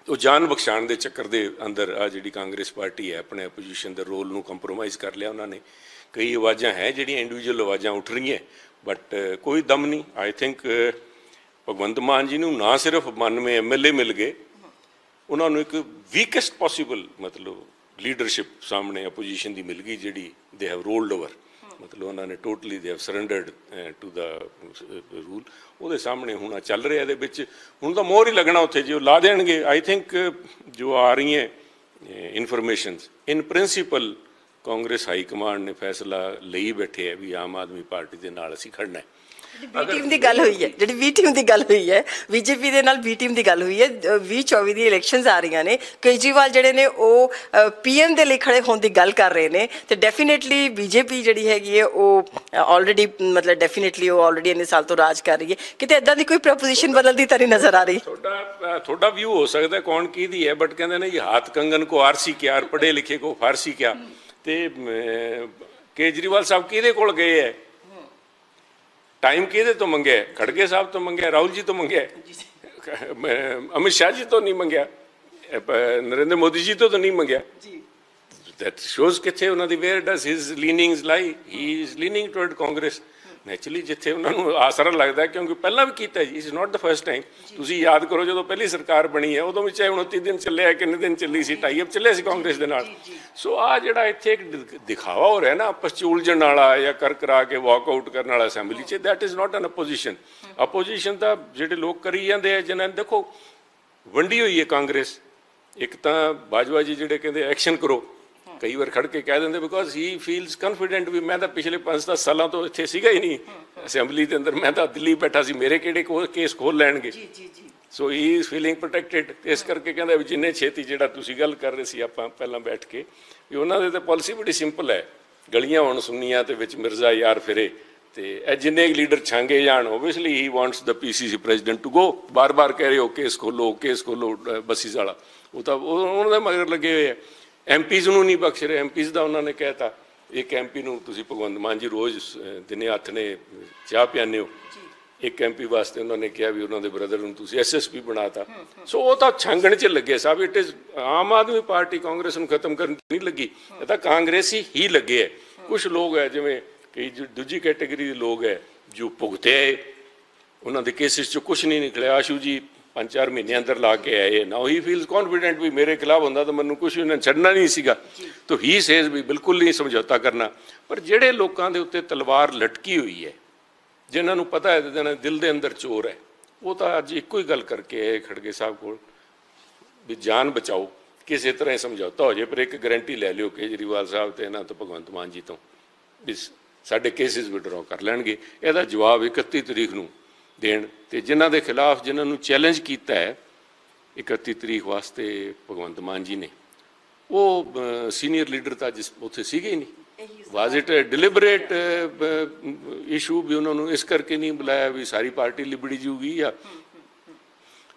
S1: ਉਹ ਜਾਨ ਬਖਸ਼ਾਉਣ ਦੇ ਚੱਕਰ ਦੇ ਅੰਦਰ ਆ ਜਿਹੜੀ ਕਾਂਗਰਸ ਪਾਰਟੀ ਹੈ ਆਪਣੇ ਆਪੋਜੀਸ਼ਨ ਦੇ ਰੋਲ ਨੂੰ ਕੰਪਰੋਮਾਈਜ਼ ਕਰ ਲਿਆ ਉਹਨਾਂ ਨੇ। ਕਈ ਆਵਾਜ਼ਾਂ ਹੈ ਜਿਹੜੀਆਂ ਇੰਡੀਵਿਜੂਅਲ ਆਵਾਜ਼ਾਂ ਉੱਠ ਰਹੀਆਂ, ਬਟ ਕੋਈ ਦਮ ਨਹੀਂ। ਆਈ ਥਿੰਕ ਭਗਵੰਤ ਮਾਨ ਜੀ ਨੂੰ ਨਾ ਸਿਰਫ 92 MLA ਮਿਲ ਗਏ, ਉਹਨਾਂ ਨੂੰ ਇੱਕ ਵੀਕੈਸਟ ਪੋਸੀਬਲ ਮਤਲਬ ਲੀਡਰਸ਼ਿਪ ਸਾਹਮਣੇ ਆਪੋਜੀਸ਼ਨ ਦੀ ਮਿਲ ਗਈ, ਜਿਹੜੀ ਦੇ ਹੈਵ ਰੋਲਡ ਓਵਰ, ਮਤਲਬ ਉਹਨਾਂ ਨੇ totally they have surrendered to the rule. ਉਹਦੇ ਸਾਹਮਣੇ ਹੁਣ ਚੱਲ ਰਿਹਾ ਇਹਦੇ ਵਿੱਚ, ਹੁਣ ਤਾਂ ਮੋਹਰ ਹੀ ਲੱਗਣਾ ਉੱਥੇ ਜੇ ਉਹ ਲਾ ਦੇਣਗੇ। ਆਈ ਥਿੰਕ ਜੋ ਆ ਰਹੀਆਂ ਇਨਫੋਰਮੇਸ਼ਨਸ ਇਨ ਪ੍ਰਿੰਸੀਪਲ ਕਾਂਗਰਸ ਹਾਈ ਕਮਾਂਡ ਨੇ ਫੈਸਲਾ ਲਈ ਬੈਠੇ ਹੈ ਵੀ ਆਮ ਆਦਮੀ ਪਾਰਟੀ ਦੇ ਨਾਲ ਅਸੀਂ ਖੜਨਾ ਹੈ।
S2: ਬੀ ਟੀਮ ਦੀ ਗੱਲ ਹੋਈ ਹੈ, ਜਿਹੜੀ ਬੀ ਟੀਮ ਦੀ ਗੱਲ ਹੋਈ ਹੈ, ਬੀਜੇਪੀ ਦੇ ਨਾਲ ਬੀ ਟੀਮ ਦੀ ਗੱਲ ਹੋਈ ਹੈ। 2024 ਦੀ ਇਲੈਕਸ਼ਨਸ ਆ ਰਹੀਆਂ ਨੇ, ਕੇਜਰੀਵਾਲ ਜਿਹੜੇ ਨੇ ਉਹ PM ਦੇ ਲਈ ਖੜੇ ਹੋਣ ਦੀ ਗੱਲ ਕਰ ਰਹੇ ਨੇ, ਤੇ ਡੈਫੀਨੇਟਲੀ ਬੀਜੇਪੀ ਜਿਹੜੀ ਹੈਗੀ ਹੈ ਉਹ ਆਲਰੇਡੀ ਮਤਲਬ ਡੈਫੀਨੇਟਲੀ ਉਹ ਆਲਰੇਡੀ ਇੰਨੇ ਸਾਲ ਤੋਂ ਰਾਜ ਕਰ ਰਹੀ ਹੈ। ਕਿਤੇ ਇੱਦਾਂ ਦੀ ਕੋਈ ਪ੍ਰਪੋਜੀਸ਼ਨ ਬਦਲਦੀ ਤਾਂ ਨਹੀਂ ਨਜ਼ਰ ਆ ਰਹੀ?
S1: ਤੁਹਾਡਾ ਵਿਊ ਹੋ ਸਕਦਾ ਕੌਣ ਕਿਹਦੀ ਹੈ, ਬਟ ਕਹਿੰਦੇ ਨੇ ਇਹ ਹਾਥ ਕੰਗਨ ਕੋ ਆਰਸੀ ਕਿਆ ਔਰ ਪੜ੍ਹੇ ਲਿਖੇ ਕੋ ਫਾਰਸੀ ਕਿਆ। ਤੇ ਕੇਜਰੀਵਾਲ ਸਾਹਿਬ ਕਿਹਦੇ ਕੋਲ ਗਏ ਹੈ, टाइम किहदे तो मंगे? खड़गे साहब तो मंगे, राहुल जी तो मंगे, अमित शाह जी तो नहीं मंगया, नरेंद्र मोदी जी तो नहीं मंगया। दैट शोज किथे उन्हां दी where does his leanings lie. He is leaning toward Congress naturally, जिथे उन्होंने आसरा लगता है, क्योंकि पहला भी किया जी, is not the first time. तुसीं याद करो जो पहली सरकार बनी है उदों भी चाहे 29 दिन चले है, किन्ने दिन चली सी, टाई अप चले सी कांग्रेस दे नाल। सो आ जिहड़ा इत्थे एक दिखावा हो रहा है ना आपस च उलझण वाला या कर करा के वॉकआउट करने वाला असैंबली च, that is not an opposition. Opposition तां जिहड़े लोग करी जांदे आ, जिन्हां ने देखो वंडी हुई है कांग्रेस। एक तां बाजवा जी जिहड़े कहंदे एक्शन करो, कई बार खड़ के कह देंगे बिकॉज ही फील्स कॉन्फिडेंट भी मैं तो पिछले 5-10 सालों तो इत्थे सीगा ही नहीं असैंबली के अंदर, मैं तो दिल्ली बैठा सी, मेरे किहड़े केस खोल लैणगे। सो ही इज फीलिंग प्रोटैक्टेड। इस करके कहंदा भी जिन्ने छेती जिहड़ा तुसीं गल कर रहे सी आपां पहलां बैठ के भी उन्हां दे ते पॉलिसी बड़ी सिंपल है, गलियां होण सुन्नियां ते विच मिर्जा यार फिरे ते जिन्ने लीडर छांगे जाण। Obviously he wants the PCC president to go, बार बार कह रहे हो केस खोलो बसीज वाला, वो तो उन्होंने मगर लगे हुए है। MPs ਨੂੰ ਨਹੀਂ ਬਖਸ਼ ਰਹੇ, MPs ਦਾ ਉਹਨਾਂ ਨੇ ਕਹਿਤਾ। ਇੱਕ MP ਨੂੰ ਤੁਸੀਂ ਭਗਵੰਤ ਮਾਨ ਜੀ ਰੋਜ਼ ਦਿਨੇ ਹੱਥ ਨੇ ਚਾਹ ਪਿਆਉਂਦੇ ਹੋ, ਇੱਕ MP ਵਾਸਤੇ ਉਹਨਾਂ ਨੇ ਕਿਹਾ ਵੀ ਉਹਨਾਂ ਦੇ ਬ੍ਰਦਰ ਨੂੰ ਤੁਸੀਂ SSP ਬਣਾਤਾ। ਸੋ ਉਹ ਤਾਂ ਛਾਂਗਣ 'ਚ ਲੱਗੇ ਸਾਹਿਬ। It is Aam Aadmi party Congress ਨੂੰ ਖਤਮ ਕਰਨ ਨਹੀਂ ਲੱਗੀ, ਇਹ ਤਾਂ ਕਾਂਗਰਸੀ ਹੀ ਲੱਗੇ ਹੈ। ਕੁਛ ਲੋਕ ਹੈ ਜਿਵੇਂ ਕਈ ਦੂਜੀ ਕੈਟੇਗਰੀ ਦੇ ਲੋਕ ਹੈ ਜੋ ਭੁਗਤੇ ਉਹਨਾਂ ਦੇ ਕੇਸਿਸ 'ਚ ਕੁਛ ਨਹੀਂ ਨਿਕਲਿਆ। ਆਸ਼ੂ ਜੀ 5-4 ਮਹੀਨੇ ਅੰਦਰ ਲਾ ਕੇ ਆਏ, ਨਾਓ ਹੀ ਫੀਲਸ ਕੌਨਫੀਡੈਂਟ ਵੀ ਮੇਰੇ ਖਿਲਾਫ ਹੁੰਦਾ ਤਾਂ ਮੈਨੂੰ ਕੁਛ ਉਹਨਾਂ ਛੱਡਣਾ ਨਹੀਂ ਸੀਗਾ। ਤਾਂ ਹੀ ਸੇਜ਼ ਵੀ ਬਿਲਕੁਲ ਨਹੀਂ ਸਮਝੌਤਾ ਕਰਨਾ। ਪਰ ਜਿਹੜੇ ਲੋਕਾਂ ਦੇ ਉੱਤੇ ਤਲਵਾਰ ਲਟਕੀ ਹੋਈ ਹੈ, ਜਿਨ੍ਹਾਂ ਨੂੰ ਪਤਾ ਹੈ ਜਿਹਨਾਂ ਦਿਲ ਦੇ ਅੰਦਰ ਚੋਰ ਹੈ, ਉਹ ਤਾਂ ਅੱਜ ਇੱਕੋ ਹੀ ਗੱਲ ਕਰਕੇ ਆਏ ਖੜਗੇ ਸਾਹਿਬ ਕੋਲ ਵੀ ਜਾਨ ਬਚਾਓ, ਕਿਸੇ ਤਰ੍ਹਾਂ ਸਮਝੌਤਾ ਹੋ ਜਾਏ। ਪਰ ਇੱਕ ਗਰੰਟੀ ਲੈ ਲਿਓ ਕੇਜਰੀਵਾਲ ਸਾਹਿਬ ਤੇ ਇਹਨਾਂ ਤੋਂ ਭਗਵੰਤ ਮਾਨ ਜੀ ਤੋਂ ਵੀ ਸਾਡੇ ਕੇਸਿਸ ਵਿਡਰਾਅ ਕਰ ਲੈਣਗੇ। ਇਹਦਾ ਜਵਾਬ 31 ਤਰੀਕ ਨੂੰ ਦੇਣ। ਤੇ ਜਿਨ੍ਹਾਂ ਦੇ ਖਿਲਾਫ ਜਿਨ੍ਹਾਂ ਨੂੰ ਚੈਲੰਜ ਕੀਤਾ ਹੈ 31 ਤਰੀਕ ਵਾਸਤੇ ਭਗਵੰਤ ਮਾਨ ਜੀ ਨੇ, ਉਹ ਸੀਨੀਅਰ ਲੀਡਰ ਤਾਂ ਜਿਸ ਉੱਥੇ ਸੀਗੇ ਹੀ ਨਹੀਂ। ਵਾਜ਼ ਇਟ ਡਿਲੀਬਰੇਟ ਇਸ਼ੂ ਵੀ ਉਹਨਾਂ ਨੂੰ ਇਸ ਕਰਕੇ ਨਹੀਂ ਬੁਲਾਇਆ ਵੀ ਸਾਰੀ ਪਾਰਟੀ ਲਿਬੜੀ ਜੂਗੀ, ਜਾਂ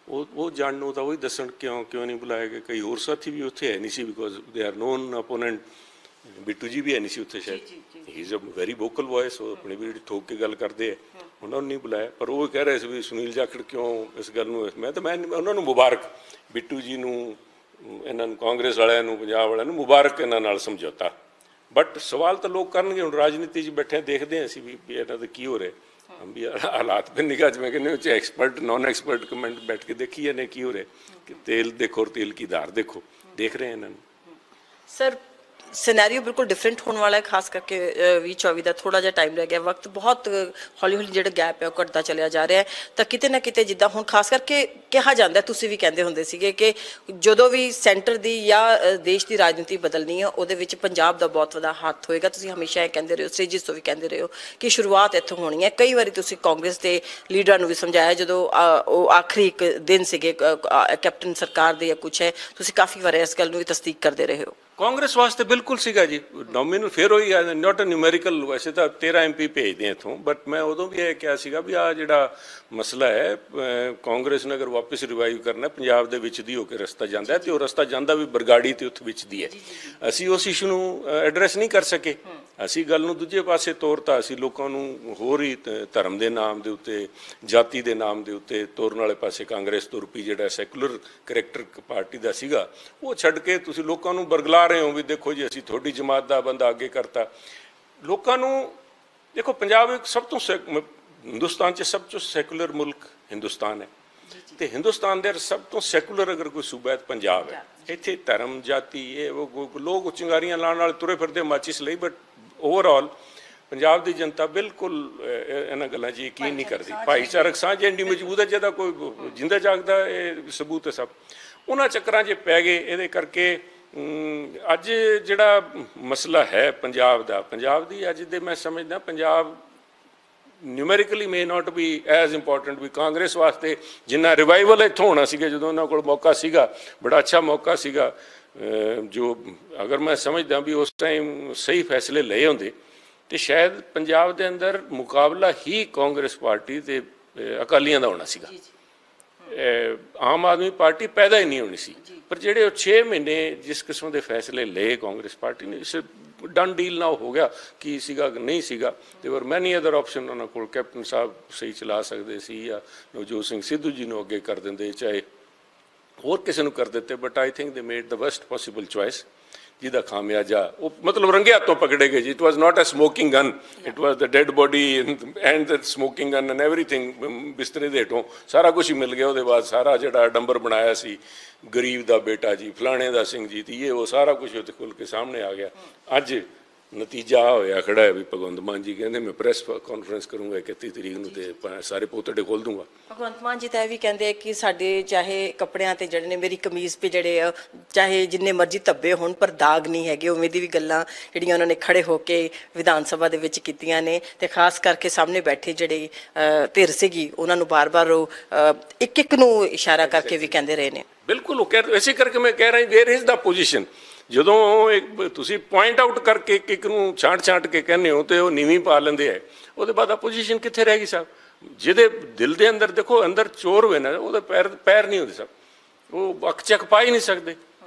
S1: ਉਹ ਜਾਣ ਨੂੰ ਤਾਂ ਉਹੀ ਦੱਸਣ ਕਿਉਂ ਨਹੀਂ ਬੁਲਾਇਆ ਗਿਆ। ਕਈ ਹੋਰ ਸਾਥੀ ਵੀ ਉੱਥੇ ਹੈ ਨਹੀਂ ਸੀ, because they are known opponent. Bittu ji ਵੀ ਹੈ ਨਹੀਂ ਸੀ ਉੱਥੇ ਸ਼ਾਇਦ, he is a very vocal voice, ਉਹ ਆਪਣੀ ਵੀ ਠੋਕ ਕੇ ਗੱਲ ਕਰਦੇ ਹੈ, ਉਹਨਾਂ ਨੂੰ ਨਹੀਂ ਬੁਲਾਇਆ। ਪਰ ਉਹ ਕਹਿ ਰਹੇ ਸੀ ਵੀ ਸੁਨੀਲ ਜਾਖੜ ਕਿਉਂ ਇਸ ਗੱਲ ਨੂੰ, ਮੈਂ ਉਹਨਾਂ ਨੂੰ ਮੁਬਾਰਕ, ਬਿੱਟੂ ਜੀ ਨੂੰ, ਇਹਨਾਂ ਨੂੰ ਕਾਂਗਰਸ ਵਾਲਿਆਂ ਨੂੰ, ਪੰਜਾਬ ਵਾਲਿਆਂ ਨੂੰ ਮੁਬਾਰਕ ਇਹਨਾਂ ਨਾਲ ਸਮਝੌਤਾ। ਬਟ ਸਵਾਲ ਤਾਂ ਲੋਕ ਕਰਨਗੇ, ਹੁਣ ਰਾਜਨੀਤੀ 'ਚ ਬੈਠੇ ਦੇਖਦੇ ਹਾਂ ਅਸੀਂ ਵੀ ਇਹਨਾਂ ਦਾ ਕੀ ਹੋ ਰਿਹਾ। हम भी हालात पे निगाह में कहने चाहे एक्सपर्ट नॉन एक्सपर्ट कमेंट बैठ के देखिए ने की हो रहे कि तेल देखो और तेल की धार देखो, देख रहे हैं इन्होंने।
S2: सर सिनेरियो बिल्कुल डिफरेंट होने वाला है, खास करके 2024 का थोड़ा जिहा टाइम रह गया, वक्त बहुत हौली हौली जो गैप है वो घटता चलिया जा रहा है। तो किते ना किते जिद्दां हुण खास करके कहा जाता है, तुसीं भी कहंदे हुंदे सीगे कि जदों भी सेंटर दी या देश की राजनीति बदलनी है उहदे विच पंजाब दा बहुत वड्डा हत्थ होएगा। तुसीं हमेशा ये कहंदे रहे हो, स्टेजिस तो भी कहंदे रहे हो कि शुरुआत इत्थों होनी है। कई बारी तुसीं कांग्रेस के लीडरां नूं भी समझाया जदों आखिरी एक दिन सीगे कैप्टन सरकार दे या कुछ है, तुसीं काफ़ी बार इस गल नूं भी तस्दीक करते रहे हो।
S1: कांग्रेस वास्ते बिल्कुल सीगा जी नॉमिनल, फिर वही नॉट अ न्यूमेरिकल। वैसे तो 13 MP भेजते हैं इतों, बट मैं उदों भी यह क्या सीगा भी आ जिहड़ा मसला है कांग्रेस ने अगर वापस रिवाइव करना पंजाब दे विच दी होकर रस्ता जाता है, तो रस्ता जाता भी बरगाड़ी ते उत्थे विच दी है। असीं उस इशू नूं एड्रैस नहीं कर सके ਅਸੀਂ ਗੱਲ ਨੂੰ ਦੂਜੇ ਪਾਸੇ ਤੋਰਤਾ। ਅਸੀਂ ਲੋਕਾਂ ਨੂੰ ਹੋਰ ਹੀ ਧਰਮ ਦੇ ਨਾਮ ਦੇ ਉੱਤੇ, ਜਾਤੀ ਦੇ ਨਾਮ ਦੇ ਉੱਤੇ ਤੋਰਨ ਵਾਲੇ ਪਾਸੇ ਕਾਂਗਰਸ ਤੁਰ ਪਈ। ਜਿਹੜਾ ਸੈਕੂਲਰ ਕਰੈਕਟਰ ਪਾਰਟੀ ਦਾ ਸੀਗਾ ਉਹ ਛੱਡ ਕੇ ਤੁਸੀਂ ਲੋਕਾਂ ਨੂੰ ਬਰਗਲਾ ਰਹੇ ਹੋ ਵੀ ਦੇਖੋ ਜੀ ਅਸੀਂ ਤੁਹਾਡੀ ਜਮਾਤ ਦਾ ਬੰਦਾ ਅੱਗੇ ਕਰਤਾ। ਲੋਕਾਂ ਨੂੰ ਦੇਖੋ, ਪੰਜਾਬ ਇੱਕ ਸਭ ਤੋਂ ਹਿੰਦੁਸਤਾਨ 'ਚ ਸਭ ਤੋਂ ਸੈਕੂਲਰ ਮੁਲਕ ਹਿੰਦੁਸਤਾਨ ਹੈ ਤੇ ਹਿੰਦੁਸਤਾਨ ਦੇ ਸਭ ਤੋਂ ਸੈਕੂਲਰ ਅਗਰ ਕੋਈ ਸੂਬਾ ਹੈ ਪੰਜਾਬ ਹੈ। ਇੱਥੇ ਧਰਮ ਜਾਤੀ ਇਹ ਉਹ ਲੋਕ ਚਿੰਗਾਰੀਆਂ ਲਾਉਣ ਵਾਲੇ ਤੁਰੇ ਫਿਰਦੇ ਮਾਚਿਸ ਲਈ, ਬਟ ਓਵਰਆਲ ਪੰਜਾਬ ਦੀ ਜਨਤਾ ਬਿਲਕੁਲ ਇਹਨਾਂ ਗੱਲਾਂ 'ਚ ਯਕੀਨ ਨਹੀਂ ਕਰਦੀ। ਭਾਈਚਾਰਕ ਸਾਂਝ ਐਂਡੀ ਮਜ਼ਬੂਤ ਹੈ ਜਿਹਦਾ ਕੋਈ ਜਿੰਦਾ ਜਾਗਦਾ ਇਹ ਸਬੂਤ ਹੈ ਸਭ। ਉਹਨਾਂ ਚੱਕਰਾਂ 'ਚ ਪੈ ਗਏ। ਇਹਦੇ ਕਰਕੇ ਅੱਜ ਜਿਹੜਾ ਮਸਲਾ ਹੈ ਪੰਜਾਬ ਦੀ ਅੱਜ ਦੇ ਮੈਂ ਸਮਝਦਾ ਪੰਜਾਬ ਨਿਊਮੈਰੀਕਲੀ ਮੇ ਨਾਟ ਬੀ ਐਜ਼ ਇੰਪੋਰਟੈਂਟ ਵੀ ਕਾਂਗਰਸ ਵਾਸਤੇ ਜਿੰਨਾ ਰਿਵਾਈਵਲ ਇੱਥੋਂ ਹੋਣਾ ਸੀਗਾ ਜਦੋਂ ਉਹਨਾਂ ਕੋਲ ਮੌਕਾ ਸੀਗਾ, ਬੜਾ ਅੱਛਾ ਮੌਕਾ ਸੀਗਾ। ਜੋ ਅਗਰ ਮੈਂ ਸਮਝਦਾ ਵੀ ਉਸ ਟਾਈਮ ਸਹੀ ਫੈਸਲੇ ਲਏ ਹੁੰਦੇ ਤੇ ਸ਼ਾਇਦ ਪੰਜਾਬ ਦੇ ਅੰਦਰ ਮੁਕਾਬਲਾ ਹੀ ਕਾਂਗਰਸ ਪਾਰਟੀ ਤੇ ਅਕਾਲੀਆਂ ਦਾ ਹੋਣਾ ਸੀਗਾ। ਆਮ ਆਦਮੀ ਪਾਰਟੀ ਪੈਦਾ ਹੀ ਨਹੀਂ ਹੋਣੀ ਸੀ। ਪਰ ਜਿਹੜੇ ਉਹ 6 ਮਹੀਨੇ ਜਿਸ ਕਿਸਮ ਦੇ ਫੈਸਲੇ ਲਏ ਕਾਂਗਰਸ ਪਾਰਟੀ ਨੇ, ਇਸ ਡਨ ਡੀਲ ਨਾ ਹੋ ਗਿਆ ਕੀ ਸੀਗਾ ਨਹੀਂ ਸੀਗਾ। ਤੇ ਵਰ ਮੈਨੀ ਅਦਰ ਆਪਸ਼ਨ ਉਹਨਾਂ ਕੋਲ। ਕੈਪਟਨ ਸਾਹਿਬ ਸਹੀ ਚਲਾ ਸਕਦੇ ਸੀ ਜਾਂ ਨਵਜੋਤ ਸਿੰਘ ਸਿੱਧੂ ਜੀ ਨੂੰ ਅੱਗੇ ਕਰ ਦਿੰਦੇ, ਚਾਹੇ ਹੋਰ ਕਿਸੇ ਨੂੰ ਕਰ ਦਿੱਤੇ, but I think they made the worst possible choice ਜਿਹਦਾ ਖਾਮਿਆਜਾ ਉਹ ਮਤਲਬ ਰੰਗੇ ਹੱਥੋਂ ਪਕੜੇ ਗਏ ਜੀ। It was not a smoking gun, it was the dead body and the smoking gun and everything. ਬਿਸਤਰੇ ਦੇ ਹੇਠੋਂ ਸਾਰਾ ਕੁਝ ਹੀ ਮਿਲ ਗਿਆ। ਉਹਦੇ ਬਾਅਦ ਸਾਰਾ ਜਿਹੜਾ ਡੰਬਰ ਬਣਾਇਆ ਸੀ ਗਰੀਬ ਦਾ ਬੇਟਾ ਜੀ, ਫਲਾਣੇ ਦਾ ਸਿੰਘ ਜੀ, ਤੇ ਉਹ ਸਾਰਾ ਕੁਝ ਉੱਥੇ ਖੁੱਲ੍ਹ ਕੇ ਸਾਹਮਣੇ ਆ ਗਿਆ। ਅੱਜ ਨਤੀਜਾ ਹੋਇਆ ਖੜਾ ਹੈ ਵੀ ਭਗਵੰਤ ਮਾਨ ਜੀ ਕਹਿੰਦੇ ਮੈਂ ਪ੍ਰੈਸ ਕਾਨਫਰੰਸ ਕਰੂੰਗਾ 31 ਤਰੀਕ ਨੂੰ ਤੇ ਸਾਰੇ ਪੋਤੜੇ ਖੋਲ ਦੂੰਗਾ।
S2: ਭਗਵੰਤ ਮਾਨ ਜੀ ਤਾਂ ਇਹ ਵੀ ਕਹਿੰਦੇ ਆ ਕਿ ਸਾਡੇ ਚਾਹੇ ਕੱਪੜਿਆਂ ਤੇ ਜਿਹੜੇ ਨੇ ਮੇਰੀ ਕਮੀਜ਼ 'ਤੇ ਜਿਹੜੇ ਆ ਚਾਹੇ ਜਿੰਨੇ ਮਰਜ਼ੀ ਧੱਬੇ ਹੋਣ ਪਰ ਦਾਗ ਨਹੀਂ ਹੈਗੇ। ਉਵੇਂ ਦੀ ਵੀ ਗੱਲਾਂ ਜਿਹੜੀਆਂ ਉਹਨਾਂ ਨੇ ਖੜੇ ਹੋ ਕੇ ਵਿਧਾਨ ਸਭਾ ਦੇ ਵਿੱਚ ਕੀਤੀਆਂ ਨੇ ਤੇ ਖਾਸ ਕਰਕੇ ਸਾਹਮਣੇ ਬੈਠੇ ਜਿਹੜੇ ਧਿਰ ਸੀਗੀ ਉਹਨਾਂ ਨੂੰ ਬਾਰ-ਬਾਰ ਉਹ ਇੱਕ ਨੂੰ ਇਸ਼ਾਰਾ ਕਰਕੇ ਵੀ ਕਹਿੰਦੇ ਰਹੇ ਨੇ।
S1: ਬਿਲਕੁਲ ਉਹ ਕਹਿ, ਇਸੇ ਕਰਕੇ ਮੈਂ ਕਹਿ ਰਿਹਾ ਵੇਅਰ ਇਜ਼ ਦਾ ਪੋਜੀਸ਼ਨ। ਜਦੋਂ ਤੁਸੀਂ ਪੁਆਇੰਟ ਆਊਟ ਕਰਕੇ ਇੱਕ ਨੂੰ ਛਾਂਟ ਕੇ ਕਹਿੰਦੇ ਹੋ ਤੇ ਉਹ ਨੀਵੀਂ ਪਾ ਲੈਂਦੇ ਹੈ, ਉਹਦੇ ਬਾਅਦ ਆਪੋਜੀਸ਼ਨ ਕਿੱਥੇ ਰਹਿ ਗਈ ਸਾਹਿਬ? ਜਿਹਦੇ ਦਿਲ ਦੇ ਅੰਦਰ ਦੇਖੋ ਅੰਦਰ ਚੋਰ ਹੋਏ ਨਾ ਉਹਦੇ ਪੈਰ ਨਹੀਂ ਹੁੰਦੇ ਸਾਹਿਬ। ਉਹ ਅੱਖ ਚੱਕ ਪਾ ਹੀ ਨਹੀਂ ਸਕਦੇ।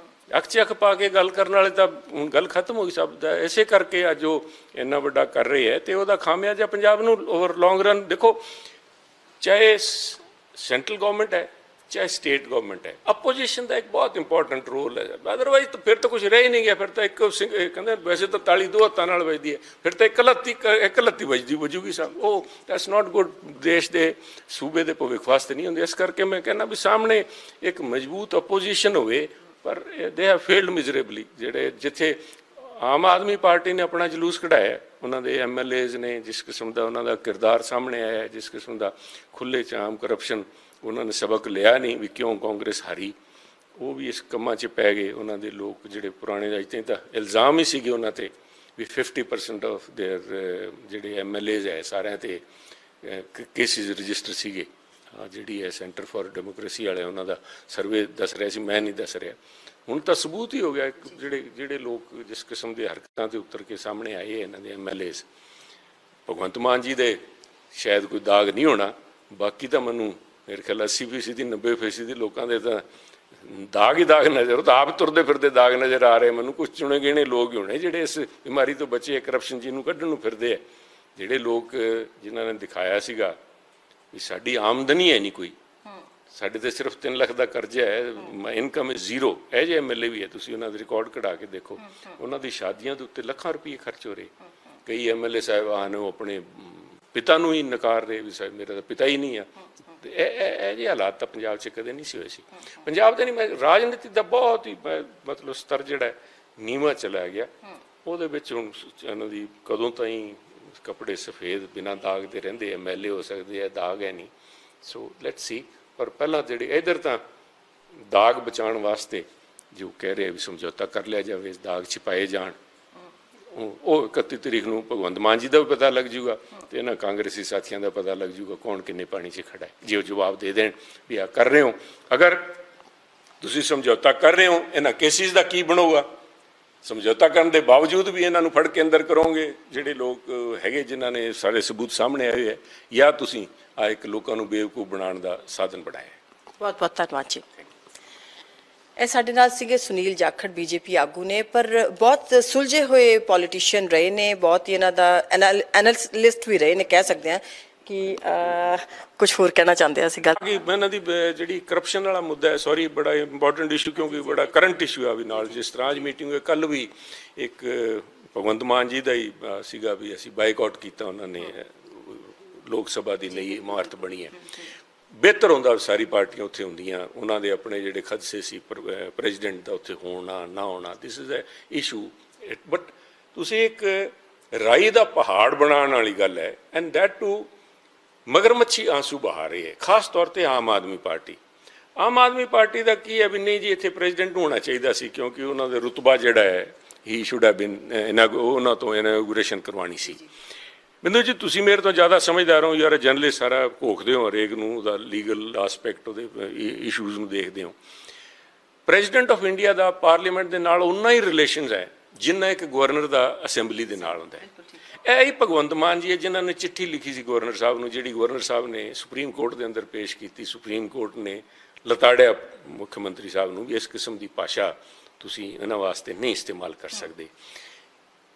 S1: ਅੱਖ ਚੱਕ ਪਾ ਕੇ ਗੱਲ ਕਰਨ ਵਾਲੇ ਤਾਂ ਹੁਣ ਗੱਲ ਖਤਮ ਹੋ ਗਈ ਸਭ ਦਾ। ਇਸੇ ਕਰਕੇ ਅੱਜ ਉਹ ਇੰਨਾ ਵੱਡਾ ਕਰ ਰਹੇ ਹੈ ਤੇ ਉਹਦਾ ਖਾਮਿਆਜਾ ਪੰਜਾਬ ਨੂੰ ਓਵਰ ਲੌਂਗ ਰਨ ਦੇਖੋ, ਚਾਹੇ ਸੈਂਟਰਲ ਗਵਰਨਮੈਂਟ ਹੈ ਚਾਹੇ ਸਟੇਟ ਗਵਰਨਮੈਂਟ ਹੈ, ਅਪੋਜੀਸ਼ਨ ਦਾ ਇੱਕ ਬਹੁਤ ਇੰਪੋਰਟੈਂਟ ਰੋਲ ਹੈ। ਅਦਰਵਾਈਜ਼ ਤਾਂ ਫਿਰ ਤਾਂ ਕੁਝ ਰਹਿ ਹੀ ਨਹੀਂ ਗਿਆ। ਫਿਰ ਤਾਂ ਇੱਕ ਕਹਿੰਦੇ ਵੈਸੇ ਤਾਂ ਤਾਲੀ ਦੋ ਹੱਥਾਂ ਨਾਲ ਵੱਜਦੀ ਹੈ, ਫਿਰ ਤਾਂ ਇੱਕ ਲੱਤੀ ਵੱਜੂਗੀ ਸਭ। ਉਹ ਦੈਟਸ ਨਾਟ ਗੁੱਡ। ਦੇਸ਼ ਦੇ ਸੂਬੇ ਦੇ ਭਵਿੱਖ ਵਾਸਤੇ ਨਹੀਂ ਹੁੰਦੇ। ਇਸ ਕਰਕੇ ਮੈਂ ਕਹਿੰਦਾ ਵੀ ਸਾਹਮਣੇ ਇੱਕ ਮਜ਼ਬੂਤ ਅਪੋਜੀਸ਼ਨ ਹੋਵੇ, ਪਰ ਦੇ ਹੈਵ ਫੇਲਡ ਮਿਜ਼ਰੇਬਲੀ। ਜਿਹੜੇ ਜਿੱਥੇ ਆਮ ਆਦਮੀ ਪਾਰਟੀ ਨੇ ਆਪਣਾ ਜਲੂਸ ਕਢਾਇਆ, ਉਹਨਾਂ ਦੇ MLAs ਨੇ ਜਿਸ ਕਿਸਮ ਦਾ ਉਹਨਾਂ ਦਾ ਕਿਰਦਾਰ ਸਾਹਮਣੇ ਆਇਆ, ਜਿਸ ਕਿਸਮ ਦਾ ਖੁੱਲ੍ਹੇ 'ਚ ਆਮ ਕਰਪਸ਼ਨ, ਉਹਨਾਂ ਨੇ ਸਬਕ ਲਿਆ ਨਹੀਂ ਵੀ ਕਿਉਂ ਕਾਂਗਰਸ ਹਾਰੀ। ਉਹ ਵੀ ਇਸ ਕੰਮਾਂ 'ਚ ਪੈ ਗਏ। ਉਹਨਾਂ ਦੇ ਲੋਕ ਜਿਹੜੇ ਪੁਰਾਣੇ ਅਜੇ ਤਾਂ ਇਲਜ਼ਾਮ ਹੀ ਸੀਗੇ ਉਹਨਾਂ 'ਤੇ ਵੀ 50% ਆਫ ਦੇਅਰ ਜਿਹੜੇ MLAs ਹੈ ਸਾਰਿਆਂ 'ਤੇ ਕੇਸਿਸ ਰਜਿਸਟਰ ਸੀਗੇ। ਜਿਹੜੀ ਹੈ ਸੈਂਟਰ ਫਾਰ ਡੈਮੋਕ੍ਰੇਸੀ ਵਾਲੇ ਉਹਨਾਂ ਦਾ ਸਰਵੇ ਦੱਸ ਰਿਹਾ ਸੀ, ਮੈਂ ਨਹੀਂ ਦੱਸ ਰਿਹਾ। ਹੁਣ ਤਾਂ ਸਬੂਤ ਹੀ ਹੋ ਗਿਆ। ਜਿਹੜੇ ਲੋਕ ਜਿਸ ਕਿਸਮ ਦੇ ਹਰਕਤਾਂ 'ਤੇ ਉਤਰ ਕੇ ਸਾਹਮਣੇ ਆਏ ਇਹਨਾਂ ਦੇ MLAs, ਭਗਵੰਤ ਮਾਨ ਜੀ ਦੇ ਸ਼ਾਇਦ ਕੋਈ ਦਾਗ ਨਹੀਂ ਹੋਣਾ, ਬਾਕੀ ਤਾਂ ਮੈਨੂੰ ਮੇਰੇ ਖਿਆਲ 80% 90% ਲੋਕਾਂ ਦੇ ਤਾਂ ਦਾਗ ਹੀ ਦਾਗ ਨਜ਼ਰ, ਉਹ ਤਾਂ ਆਪ ਤੁਰਦੇ ਫਿਰਦੇ ਦਾਗ ਨਜ਼ਰ ਆ ਰਹੇ ਮੈਨੂੰ। ਕੁਛ ਚੁਣੇ ਗਿਣੇ ਲੋਕ ਹੀ ਹੋਣੇ ਜਿਹੜੇ ਇਸ ਬਿਮਾਰੀ ਤੋਂ ਬਚੇ, ਕਰਪਸ਼ਨ ਜੀ ਨੂੰ ਕੱਢਣ ਨੂੰ ਫਿਰਦੇ ਆ। ਜਿਹੜੇ ਲੋਕ ਜਿਨ੍ਹਾਂ ਨੇ ਦਿਖਾਇਆ ਸੀਗਾ ਵੀ ਸਾਡੀ ਆਮਦਨੀ ਹੈ ਨਹੀਂ ਕੋਈ, ਸਾਡੇ ਤੇ ਸਿਰਫ 3 ਲੱਖ ਦਾ ਕਰਜ਼ਾ ਹੈ, ਇਨਕਮ ਇਜ਼ ਜ਼ੀਰੋ, ਇਹ ਜਿਹੇ MLA ਵੀ ਹੈ। ਤੁਸੀਂ ਉਹਨਾਂ ਦੇ ਰਿਕਾਰਡ ਕਢਾ ਕੇ ਦੇਖੋ, ਉਹਨਾਂ ਦੀ ਸ਼ਾਦੀਆਂ ਦੇ ਉੱਤੇ ਲੱਖਾਂ ਰੁਪਏ ਖਰਚ ਹੋ ਰਹੇ। ਕਈ MLA ਸਾਹਿਬਾਨ ਉਹ ਆਪਣੇ ਪਿਤਾ ਨੂੰ ਹੀ ਨਕਾਰ ਰਹੇ ਵੀ ਸਾਹਿਬ ਮੇਰਾ ਤਾਂ ਪਿਤਾ ਹੀ ਨਹੀਂ ਆ। ਤੇ ਇਹ ਜਿਹੇ ਹਾਲਾਤ ਤਾਂ ਪੰਜਾਬ 'ਚ ਕਦੇ ਨਹੀਂ ਸੀ ਹੋਏ ਸੀ। ਪੰਜਾਬ ਦੇ ਨਹੀਂ, ਮੈਂ ਰਾਜਨੀਤੀ ਦਾ ਬਹੁਤ ਹੀ ਮਤਲਬ ਸਤਰ ਜਿਹੜਾ ਨੀਵਾਂ ਚਲਾ ਗਿਆ। ਉਹਦੇ ਵਿੱਚ ਹੁਣ ਇਹਨਾਂ ਦੀ ਕਦੋਂ ਤਾਈਂ ਕੱਪੜੇ ਸਫੇਦ ਬਿਨਾਂ ਦਾਗ ਦੇ ਰਹਿੰਦੇ MLA ਹੋ ਸਕਦੇ ਆ, ਦਾਗ ਹੈ ਨਹੀਂ। So let's see. ਪਰ ਪਹਿਲਾਂ ਜਿਹੜੇ ਇੱਧਰ ਤਾਂ ਦਾਗ ਬਚਾਉਣ ਵਾਸਤੇ ਜੋ ਕਹਿ ਰਹੇ ਵੀ ਸਮਝੌਤਾ ਕਰ ਲਿਆ ਜਾਵੇ, ਦਾਗ ਛਿਪਾਏ ਜਾਣ, ਉਹ 31 ਤਰੀਕ ਨੂੰ ਭਗਵੰਤ ਮਾਨ ਜੀ ਦਾ ਵੀ ਪਤਾ ਲੱਗ ਜੂਗਾ ਤੇ ਇਹਨਾਂ ਕਾਂਗਰਸੀ ਸਾਥੀਆਂ ਦਾ ਪਤਾ ਲੱਗ ਜੂਗਾ ਕੌਣ ਕਿੰਨੇ ਪਾਣੀ 'ਚ ਖੜਾ ਹੈ। ਜੇ ਉਹ ਜਵਾਬ ਦੇ ਦੇਣ ਵੀ ਆ ਕਰ ਰਹੇ ਹੋ, ਅਗਰ ਤੁਸੀਂ ਸਮਝੌਤਾ ਕਰ ਰਹੇ ਹੋ, ਇਹਨਾਂ ਕੇਸਿਸ ਦਾ ਕੀ ਬਣੂਗਾ? ਸਮਝੌਤਾ ਕਰਨ ਦੇ ਬਾਵਜੂਦ ਵੀ ਇਹਨਾਂ ਨੂੰ ਫੜ ਕੇ ਅੰਦਰ ਕਰੋਗੇ ਜਿਹੜੇ ਲੋਕ ਹੈਗੇ ਜਿਨ੍ਹਾਂ ਨੇ ਸਾਰੇ ਸਬੂਤ ਸਾਹਮਣੇ ਆਏ ਹੈ, ਜਾਂ ਤੁਸੀਂ ਆ ਇੱਕ ਲੋਕਾਂ ਨੂੰ ਬੇਵਕੂਫ ਬਣਾਉਣ ਦਾ ਸਾਧਨ ਬਣਾਇਆ?
S2: ਬਹੁਤ ਬਹੁਤ ਧੰਨਵਾਦ ਜੀ। ਇਹ ਸਾਡੇ ਨਾਲ ਸੀਗੇ ਸੁਨੀਲ ਜਾਖੜ ਬੀਜੇਪੀ ਆਗੂ ਨੇ, ਪਰ ਬਹੁਤ ਸੁਲਝੇ ਹੋਏ ਪੋਲੀਟੀਸ਼ੀਅਨ ਰਹੇ ਨੇ, ਬਹੁਤ ਹੀ ਇਹਨਾਂ ਦਾ ਐਨਾਲਿਸਟ ਵੀ ਰਹੇ ਨੇ, ਕਹਿ ਸਕਦੇ ਹਾਂ ਕਿ ਕੁਝ ਹੋਰ ਕਹਿਣਾ ਚਾਹੁੰਦੇ ਆ ਅਸੀਂ ਗੱਲ
S1: ਕਿ ਇਹਨਾਂ ਦੀ ਜਿਹੜੀ ਕਰਪਸ਼ਨ ਵਾਲਾ ਮੁੱਦਾ ਹੈ, ਸੌਰੀ ਬੜਾ ਇੰਪੋਰਟੈਂਟ ਇਸ਼ੂ, ਕਿਉਂਕਿ ਬੜਾ ਕਰੰਟ ਇਸ਼ੂ ਆ ਵੀ ਨਾਲ। ਜਿਸ ਤਰ੍ਹਾਂ ਅੱਜ ਮੀਟਿੰਗ ਹੋਈ, ਕੱਲ੍ਹ ਵੀ ਇੱਕ ਭਗਵੰਤ ਮਾਨ ਜੀ ਦਾ ਹੀ ਸੀਗਾ ਵੀ ਅਸੀਂ ਬਾਈਕਾਟ ਕੀਤਾ, ਉਹਨਾਂ ਨੇ ਲੋਕ ਸਭਾ ਦੀ ਨਈ ਇਮਾਰਤ ਬਣੀ ਹੈ। ਬਿਹਤਰ ਹੁੰਦਾ ਸਾਰੀ ਪਾਰਟੀਆਂ ਉੱਥੇ ਹੁੰਦੀਆਂ, ਉਹਨਾਂ ਦੇ ਆਪਣੇ ਜਿਹੜੇ ਖਦਸ਼ੇ ਸੀ ਪ੍ਰੈਜ਼ੀਡੈਂਟ ਦਾ ਉੱਥੇ ਹੋਣਾ ਨਾ ਹੋਣਾ, this is a issue. But ਤੁਸੀਂ ਇੱਕ ਰਾਈ ਦਾ ਪਹਾੜ ਬਣਾਉਣ ਵਾਲੀ ਗੱਲ ਹੈ, ਐਂਡ ਦੈਟ ਟੂ ਮਗਰਮੱਛੀ ਆਂਸੂ ਬਹਾ ਰਹੀ ਹੈ, ਖਾਸ ਤੌਰ 'ਤੇ ਆਮ ਆਦਮੀ ਪਾਰਟੀ। ਆਮ ਆਦਮੀ ਪਾਰਟੀ ਦਾ ਕੀ ਹੈ ਵੀ ਨਹੀਂ ਜੀ ਇੱਥੇ ਪ੍ਰੈਜ਼ੀਡੈਂਟ ਹੋਣਾ ਚਾਹੀਦਾ ਸੀ, ਕਿਉਂਕਿ ਉਹਨਾਂ ਦਾ ਰੁਤਬਾ ਜਿਹੜਾ ਹੈ ਹੀ ਸ਼ੁੱਡ ਹੈਵ ਬਿਨ ਉਹਨਾਂ ਤੋਂ ਇਨੌਗੂਰੇਸ਼ਨ ਕਰਵਾਉਣੀ ਸੀ। ਬਿੰਦੂ ਜੀ ਤੁਸੀਂ ਮੇਰੇ ਤੋਂ ਜ਼ਿਆਦਾ ਸਮਝਦਾਰ ਹੋ, ਯਾਰ ਜਰਨਲਿਸਟ, ਸਾਰਾ ਘੋਖਦੇ ਹੋ ਹਰੇਕ ਨੂੰ, ਉਹਦਾ ਲੀਗਲ ਆਸਪੈਕਟ, ਉਹਦੇ ਇਸ਼ੂਜ਼ ਨੂੰ ਦੇਖਦੇ ਹੋ। President of India the parliament ਦੇ ਨਾਲ ਉਨਾ ਹੀ ਰਿਲੇਸ਼ਨਸ ਹੈ ਜਿੰਨਾ ਇੱਕ ਗਵਰਨਰ ਦਾ ਅਸੈਂਬਲੀ ਦੇ ਨਾਲ ਹੁੰਦਾ ਹੈ। ਇਹ ਹੀ ਭਗਵੰਤ ਮਾਨ ਜੀ ਹੈ ਜਿਨ੍ਹਾਂ ਨੇ ਚਿੱਠੀ ਲਿਖੀ ਸੀ ਗਵਰਨਰ ਸਾਹਿਬ ਨੂੰ, ਜਿਹੜੀ ਗਵਰਨਰ ਸਾਹਿਬ ਨੇ ਸੁਪਰੀਮ ਕੋਰਟ ਦੇ ਅੰਦਰ ਪੇਸ਼ ਕੀਤੀ। ਸੁਪਰੀਮ ਕੋਰਟ ਨੇ ਲਤਾੜਿਆ ਮੁੱਖ ਮੰਤਰੀ ਸਾਹਿਬ ਨੂੰ ਵੀ ਇਸ ਕਿਸਮ ਦੀ ਭਾਸ਼ਾ ਤੁਸੀਂ ਇਹਨਾਂ ਵਾਸਤੇ ਨਹੀਂ ਇਸਤੇਮਾਲ ਕਰ ਸਕਦੇ।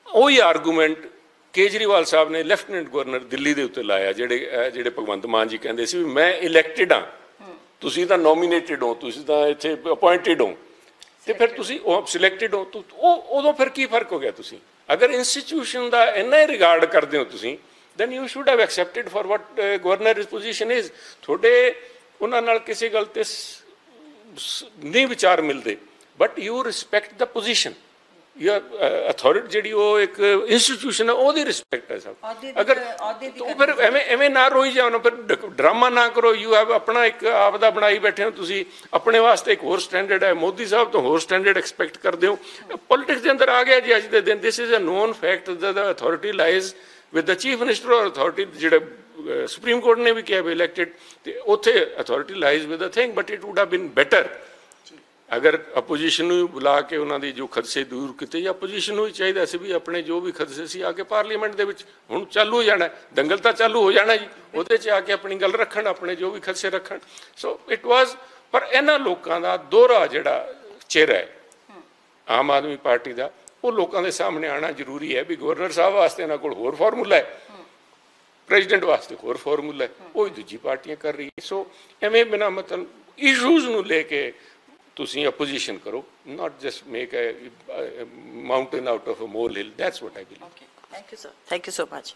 S1: ਉਹੀ ਆਰਗੂਮੈਂਟ ਕੇਜਰੀਵਾਲ ਸਾਹਿਬ ਨੇ ਲੈਫਟੀਨੈਂਟ ਗਵਰਨਰ ਦਿੱਲੀ ਦੇ ਉੱਤੇ ਲਾਇਆ, ਜਿਹੜੇ ਭਗਵੰਤ ਮਾਨ ਜੀ ਕਹਿੰਦੇ ਸੀ ਵੀ ਮੈਂ ਇਲੈਕਟਿਡ ਹਾਂ, ਤੁਸੀਂ ਤਾਂ ਨੋਮੀਨੇਟਿਡ ਹੋ, ਤੁਸੀਂ ਤਾਂ ਇੱਥੇ ਅਪੁਆਇੰਟਿਡ ਹੋ, ਤੇ ਫਿਰ ਤੁਸੀਂ ਉਹ ਸਿਲੈਕਟਿਡ ਹੋ। ਉਹ ਉਦੋਂ ਫਿਰ ਕੀ ਫਰਕ ਹੋ ਗਿਆ? ਤੁਸੀਂ ਅਗਰ ਇੰਸਟੀਟਿਊਸ਼ਨ ਦਾ ਇੰਨਾ ਹੀ ਰਿਗਾਰਡ ਕਰਦੇ ਹੋ ਤੁਸੀਂ, then you should have accepted for what governor's position is। ਤੁਹਾਡੇ ਉਹਨਾਂ ਨਾਲ ਕਿਸੇ ਗੱਲ ਤੇ ਨਹੀਂ ਵਿਚਾਰ ਮਿਲਦੇ, but you respect the position, your authority ਜਿਹੜੀ ਉਹ ਇੱਕ ਇੰਸਟੀਟਿਊਸ਼ਨ ਹੈ ਉਹਦੀ ਰਿਸਪੈਕਟ ਹੈ ਸਭ। ਅਗਰ ਉਹ ਫਿਰ ਐਵੇਂ ਨਾ ਰੋਈ ਜਾਓ ਨਾ, ਫਿਰ ਡਰਾਮਾ ਨਾ ਕਰੋ। ਯੂ ਹੈਵ ਆਪਣਾ ਇੱਕ ਆਪ ਦਾ ਬਣਾਈ ਬੈਠੇ ਹੋ ਤੁਸੀਂ, ਆਪਣੇ ਵਾਸਤੇ ਇੱਕ ਹੋਰ ਸਟੈਂਡਰਡ ਹੈ, ਮੋਦੀ ਸਾਹਿਬ ਤੋਂ ਹੋਰ ਸਟੈਂਡਰਡ ਐਕਸਪੈਕਟ ਕਰਦੇ ਹੋ। ਪੋਲੀਟਿਕਸ ਦੇ ਅੰਦਰ ਆ ਗਿਆ ਜੀ ਅੱਜ ਦੇ ਦਿਨ। This is a known fact the authority lies with the chief minister, ਔਰ ਅਥਾਰਟੀ ਜਿਹੜੇ ਸੁਪਰੀਮ ਕੋਰਟ ਨੇ ਵੀ ਕਿਹਾ ਵੀ ਇਲੈਕਟਿਡ, ਤੇ ਉੱਥੇ authority lies with the thing. But it would have been better ਅਗਰ ਅਪੋਜੀਸ਼ਨ ਨੂੰ ਬੁਲਾ ਕੇ ਉਹਨਾਂ ਦੀ ਜੋ ਖਦਸ਼ੇ ਦੂਰ ਕੀਤੇ, ਜਾਂ ਅਪੋਜੀਸ਼ਨ ਨੂੰ ਵੀ ਚਾਹੀਦਾ ਸੀ ਵੀ ਆਪਣੇ ਜੋ ਵੀ ਖਦਸ਼ੇ ਸੀ ਆ ਕੇ ਪਾਰਲੀਮੈਂਟ ਦੇ ਵਿੱਚ, ਹੁਣ ਚਾਲੂ ਹੋ ਜਾਣਾ ਦੰਗਲ ਤਾਂ ਚਾਲੂ ਹੋ ਜਾਣਾ ਜੀ, ਉਹਦੇ 'ਚ ਆ ਕੇ ਆਪਣੀ ਗੱਲ ਰੱਖਣ, ਆਪਣੇ ਜੋ ਵੀ ਖਦਸ਼ੇ ਰੱਖਣ। ਸੋ ਇਟ ਵਾਜ਼, ਪਰ ਇਹਨਾਂ ਲੋਕਾਂ ਦਾ ਦੋਹਰਾ ਜਿਹੜਾ ਚਿਹਰਾ ਹੈ ਆਮ ਆਦਮੀ ਪਾਰਟੀ ਦਾ, ਉਹ ਲੋਕਾਂ ਦੇ ਸਾਹਮਣੇ ਆਉਣਾ ਜ਼ਰੂਰੀ ਹੈ ਵੀ ਗਵਰਨਰ ਸਾਹਿਬ ਵਾਸਤੇ ਇਹਨਾਂ ਕੋਲ ਹੋਰ ਫਾਰਮੂਲਾ ਹੈ, ਪ੍ਰੈਜ਼ੀਡੈਂਟ ਵਾਸਤੇ ਹੋਰ ਫਾਰਮੂਲਾ ਹੈ, ਉਹ ਦੂਜੀ ਪਾਰਟੀਆਂ ਕਰ ਰਹੀ ਹੈ। ਸੋ ਐਵੇਂ ਬਿਨਾਂ ਮਤਲਬ ਇਸ਼ੂਜ਼ ਨੂੰ ਲੈ ਕੇ ਤੁਸੀਂ ਆਪੋਜੀਸ਼ਨ ਕਰੋ, not just make a mountain out of a molehill. That's what I believe.
S2: Okay, thank you sir, thank you so much।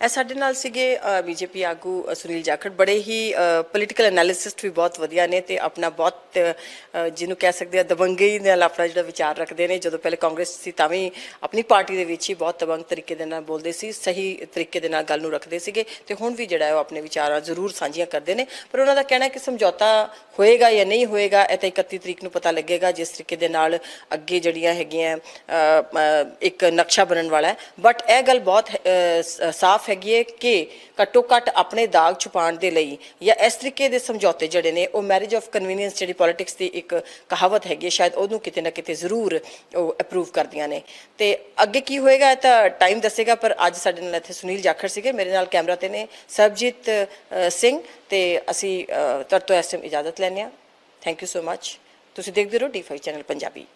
S2: ਇਹ ਸਾਡੇ ਨਾਲ ਸੀਗੇ ਬੀਜੇਪੀ ਆਗੂ ਸੁਨੀਲ ਜਾਖੜ, ਬੜੇ ਹੀ ਪੋਲੀਟੀਕਲ ਐਨਾਲਿਸਿਸਟ ਵੀ ਬਹੁਤ ਵਧੀਆ ਨੇ, ਤੇ ਆਪਣਾ ਬਹੁਤ ਜਿਹਨੂੰ ਕਹਿ ਸਕਦੇ ਆ ਦਬੰਗਈ ਨਾਲ ਆਪਣਾ ਜਿਹੜਾ ਵਿਚਾਰ ਰੱਖਦੇ ਨੇ। ਜਦੋਂ ਪਹਿਲੇ ਕਾਂਗਰਸ ਸੀ ਤਾਂ ਵੀ ਆਪਣੀ ਪਾਰਟੀ ਦੇ ਵਿੱਚ ਹੀ ਬਹੁਤ ਦਬੰਗ ਤਰੀਕੇ ਦੇ ਨਾਲ ਬੋਲਦੇ ਸੀ, ਸਹੀ ਤਰੀਕੇ ਦੇ ਨਾਲ ਗੱਲ ਨੂੰ ਰੱਖਦੇ ਸੀਗੇ, ਤੇ ਹੁਣ ਵੀ ਜਿਹੜਾ ਉਹ ਆਪਣੇ ਵਿਚਾਰਾਂ ਜ਼ਰੂਰ ਸਾਂਝੀਆਂ ਕਰਦੇ ਨੇ। ਪਰ ਉਹਨਾਂ ਦਾ ਕਹਿਣਾ ਕਿ ਸਮਝੌਤਾ ਹੋਏਗਾ ਜਾਂ ਨਹੀਂ ਹੋਏਗਾ ਇਹ ਤਾਂ 31 ਤਰੀਕ ਨੂੰ ਪਤਾ ਲੱਗੇਗਾ, ਜਿਸ ਤਰੀਕੇ ਦੇ ਨਾਲ ਅੱਗੇ ਜਿਹੜੀਆਂ ਹੈਗੀਆਂ ਇੱਕ ਨਕਸ਼ਾ ਬਣਨ ਵਾਲਾ ਹੈ। ਬਟ ਇਹ ਗੱਲ ਬਹੁਤ ਸਾਫ਼ ਹੈਗੀ ਹੈ ਕਿ ਘੱਟੋ ਘੱਟ ਆਪਣੇ ਦਾਗ ਛੁਪਾਉਣ ਦੇ ਲਈ ਜਾਂ ਇਸ ਤਰੀਕੇ ਦੇ ਸਮਝੌਤੇ ਜਿਹੜੇ ਨੇ ਉਹ ਮੈਰਿਜ ਆਫ ਕਨਵੀਨੀਅੰਸ ਜਿਹੜੀ ਪੋਲੀਟਿਕਸ ਦੀ ਇੱਕ ਕਹਾਵਤ ਹੈਗੀ ਹੈ, ਸ਼ਾਇਦ ਉਹਨੂੰ ਕਿਤੇ ਨਾ ਕਿਤੇ ਜ਼ਰੂਰ ਉਹ ਅਪਰੂਵ ਕਰਦੀਆਂ ਨੇ। ਤੇ ਅੱਗੇ ਕੀ ਹੋਏਗਾ ਇਹ ਤਾਂ ਟਾਈਮ ਦੱਸੇਗਾ। ਪਰ ਅੱਜ ਸਾਡੇ ਨਾਲ ਇੱਥੇ ਸੁਨੀਲ ਜਾਖੜ ਸੀਗੇ, ਮੇਰੇ ਨਾਲ ਕੈਮਰਾ ਤੇ ਨੇ ਸਰਬਜੀਤ ਸਿੰਘ, ਤੇ ਅਸੀਂ ਤੁਹਾਡੇ ਤੋਂ ਇਸ ਟਾਈਮ ਇਜਾਜ਼ਤ ਲੈਂਦੇ ਹਾਂ। Thank you so much. ਤੁਸੀਂ ਦੇਖਦੇ ਰਹੋ D5 ਚੈਨਲ ਪੰਜਾਬੀ।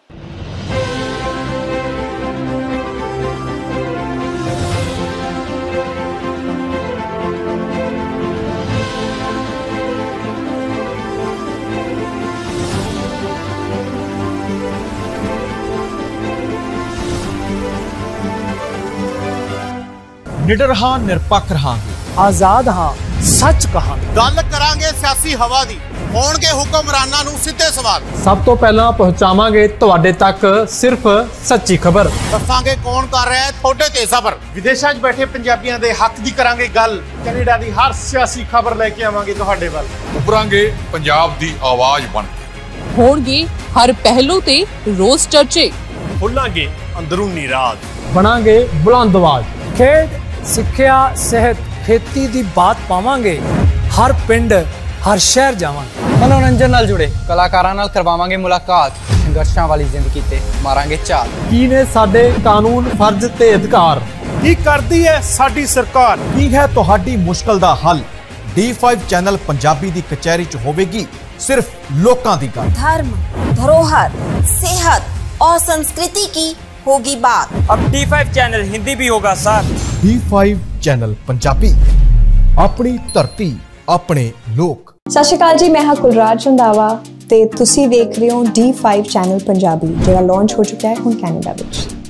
S3: निडर हां निरपक्ष रहांगे, आजाद हां सच कहांगे,
S4: गल करांगे सियासी हवा दी, होणगे हुक्मरानां नूं सिद्धे सवाल।
S3: सब तो पहला पहुंचावांगे तुहाडे तक सिर्फ सच्ची खबर,
S4: दसांगे कौन कर रहा है थोड़े ते सबर। विदेशां 'च बैठे पंजाबियां दे हक दी करांगे गल, कनेडा दी हर सियासी खबर लेके आवांगे तुहाडे वल।
S5: उभरांगे पंजाब दी आवाज बन के,
S6: होणगे हर पहलू ते रोज चर्चे,
S4: खुलांगे अंदरूनी राज,
S3: बनांगे बुलंद आवाज। खेड सिक्ख्या सेहत खेती दी बात पावांगे, हर पिंड हर शहर जावांगे।
S7: मनोरंजन नाल जुड़े कलाकारां नाल करवावांगे मुलाकात, संघर्षां वाली जिंदगी ते मारांगे चाल।
S3: की ने साडे कानून फर्ज ते अधिकार,
S4: की करदी है साडी सरकार,
S3: की है तुहाडी मुश्किल दा हल। D5 चैनल पंजाबी दी कचहरी च होवेगी सिर्फ लोकां दी गल।
S8: धर्म धरोहर, सेहत और संस्कृति की होगी बात।
S9: अब D5 चैनल हिंदी भी होगा सर।
S10: D5 चैनल पंजाबी, अपनी धरती अपने लोक।
S11: सत श्री अकाल जी, मैं हाँ कुलराज रंधावा ते तुसी देख रहे हो D5 चैनल पंजाबी, जो लॉन्च हो चुका है हुण कैनेडा विच।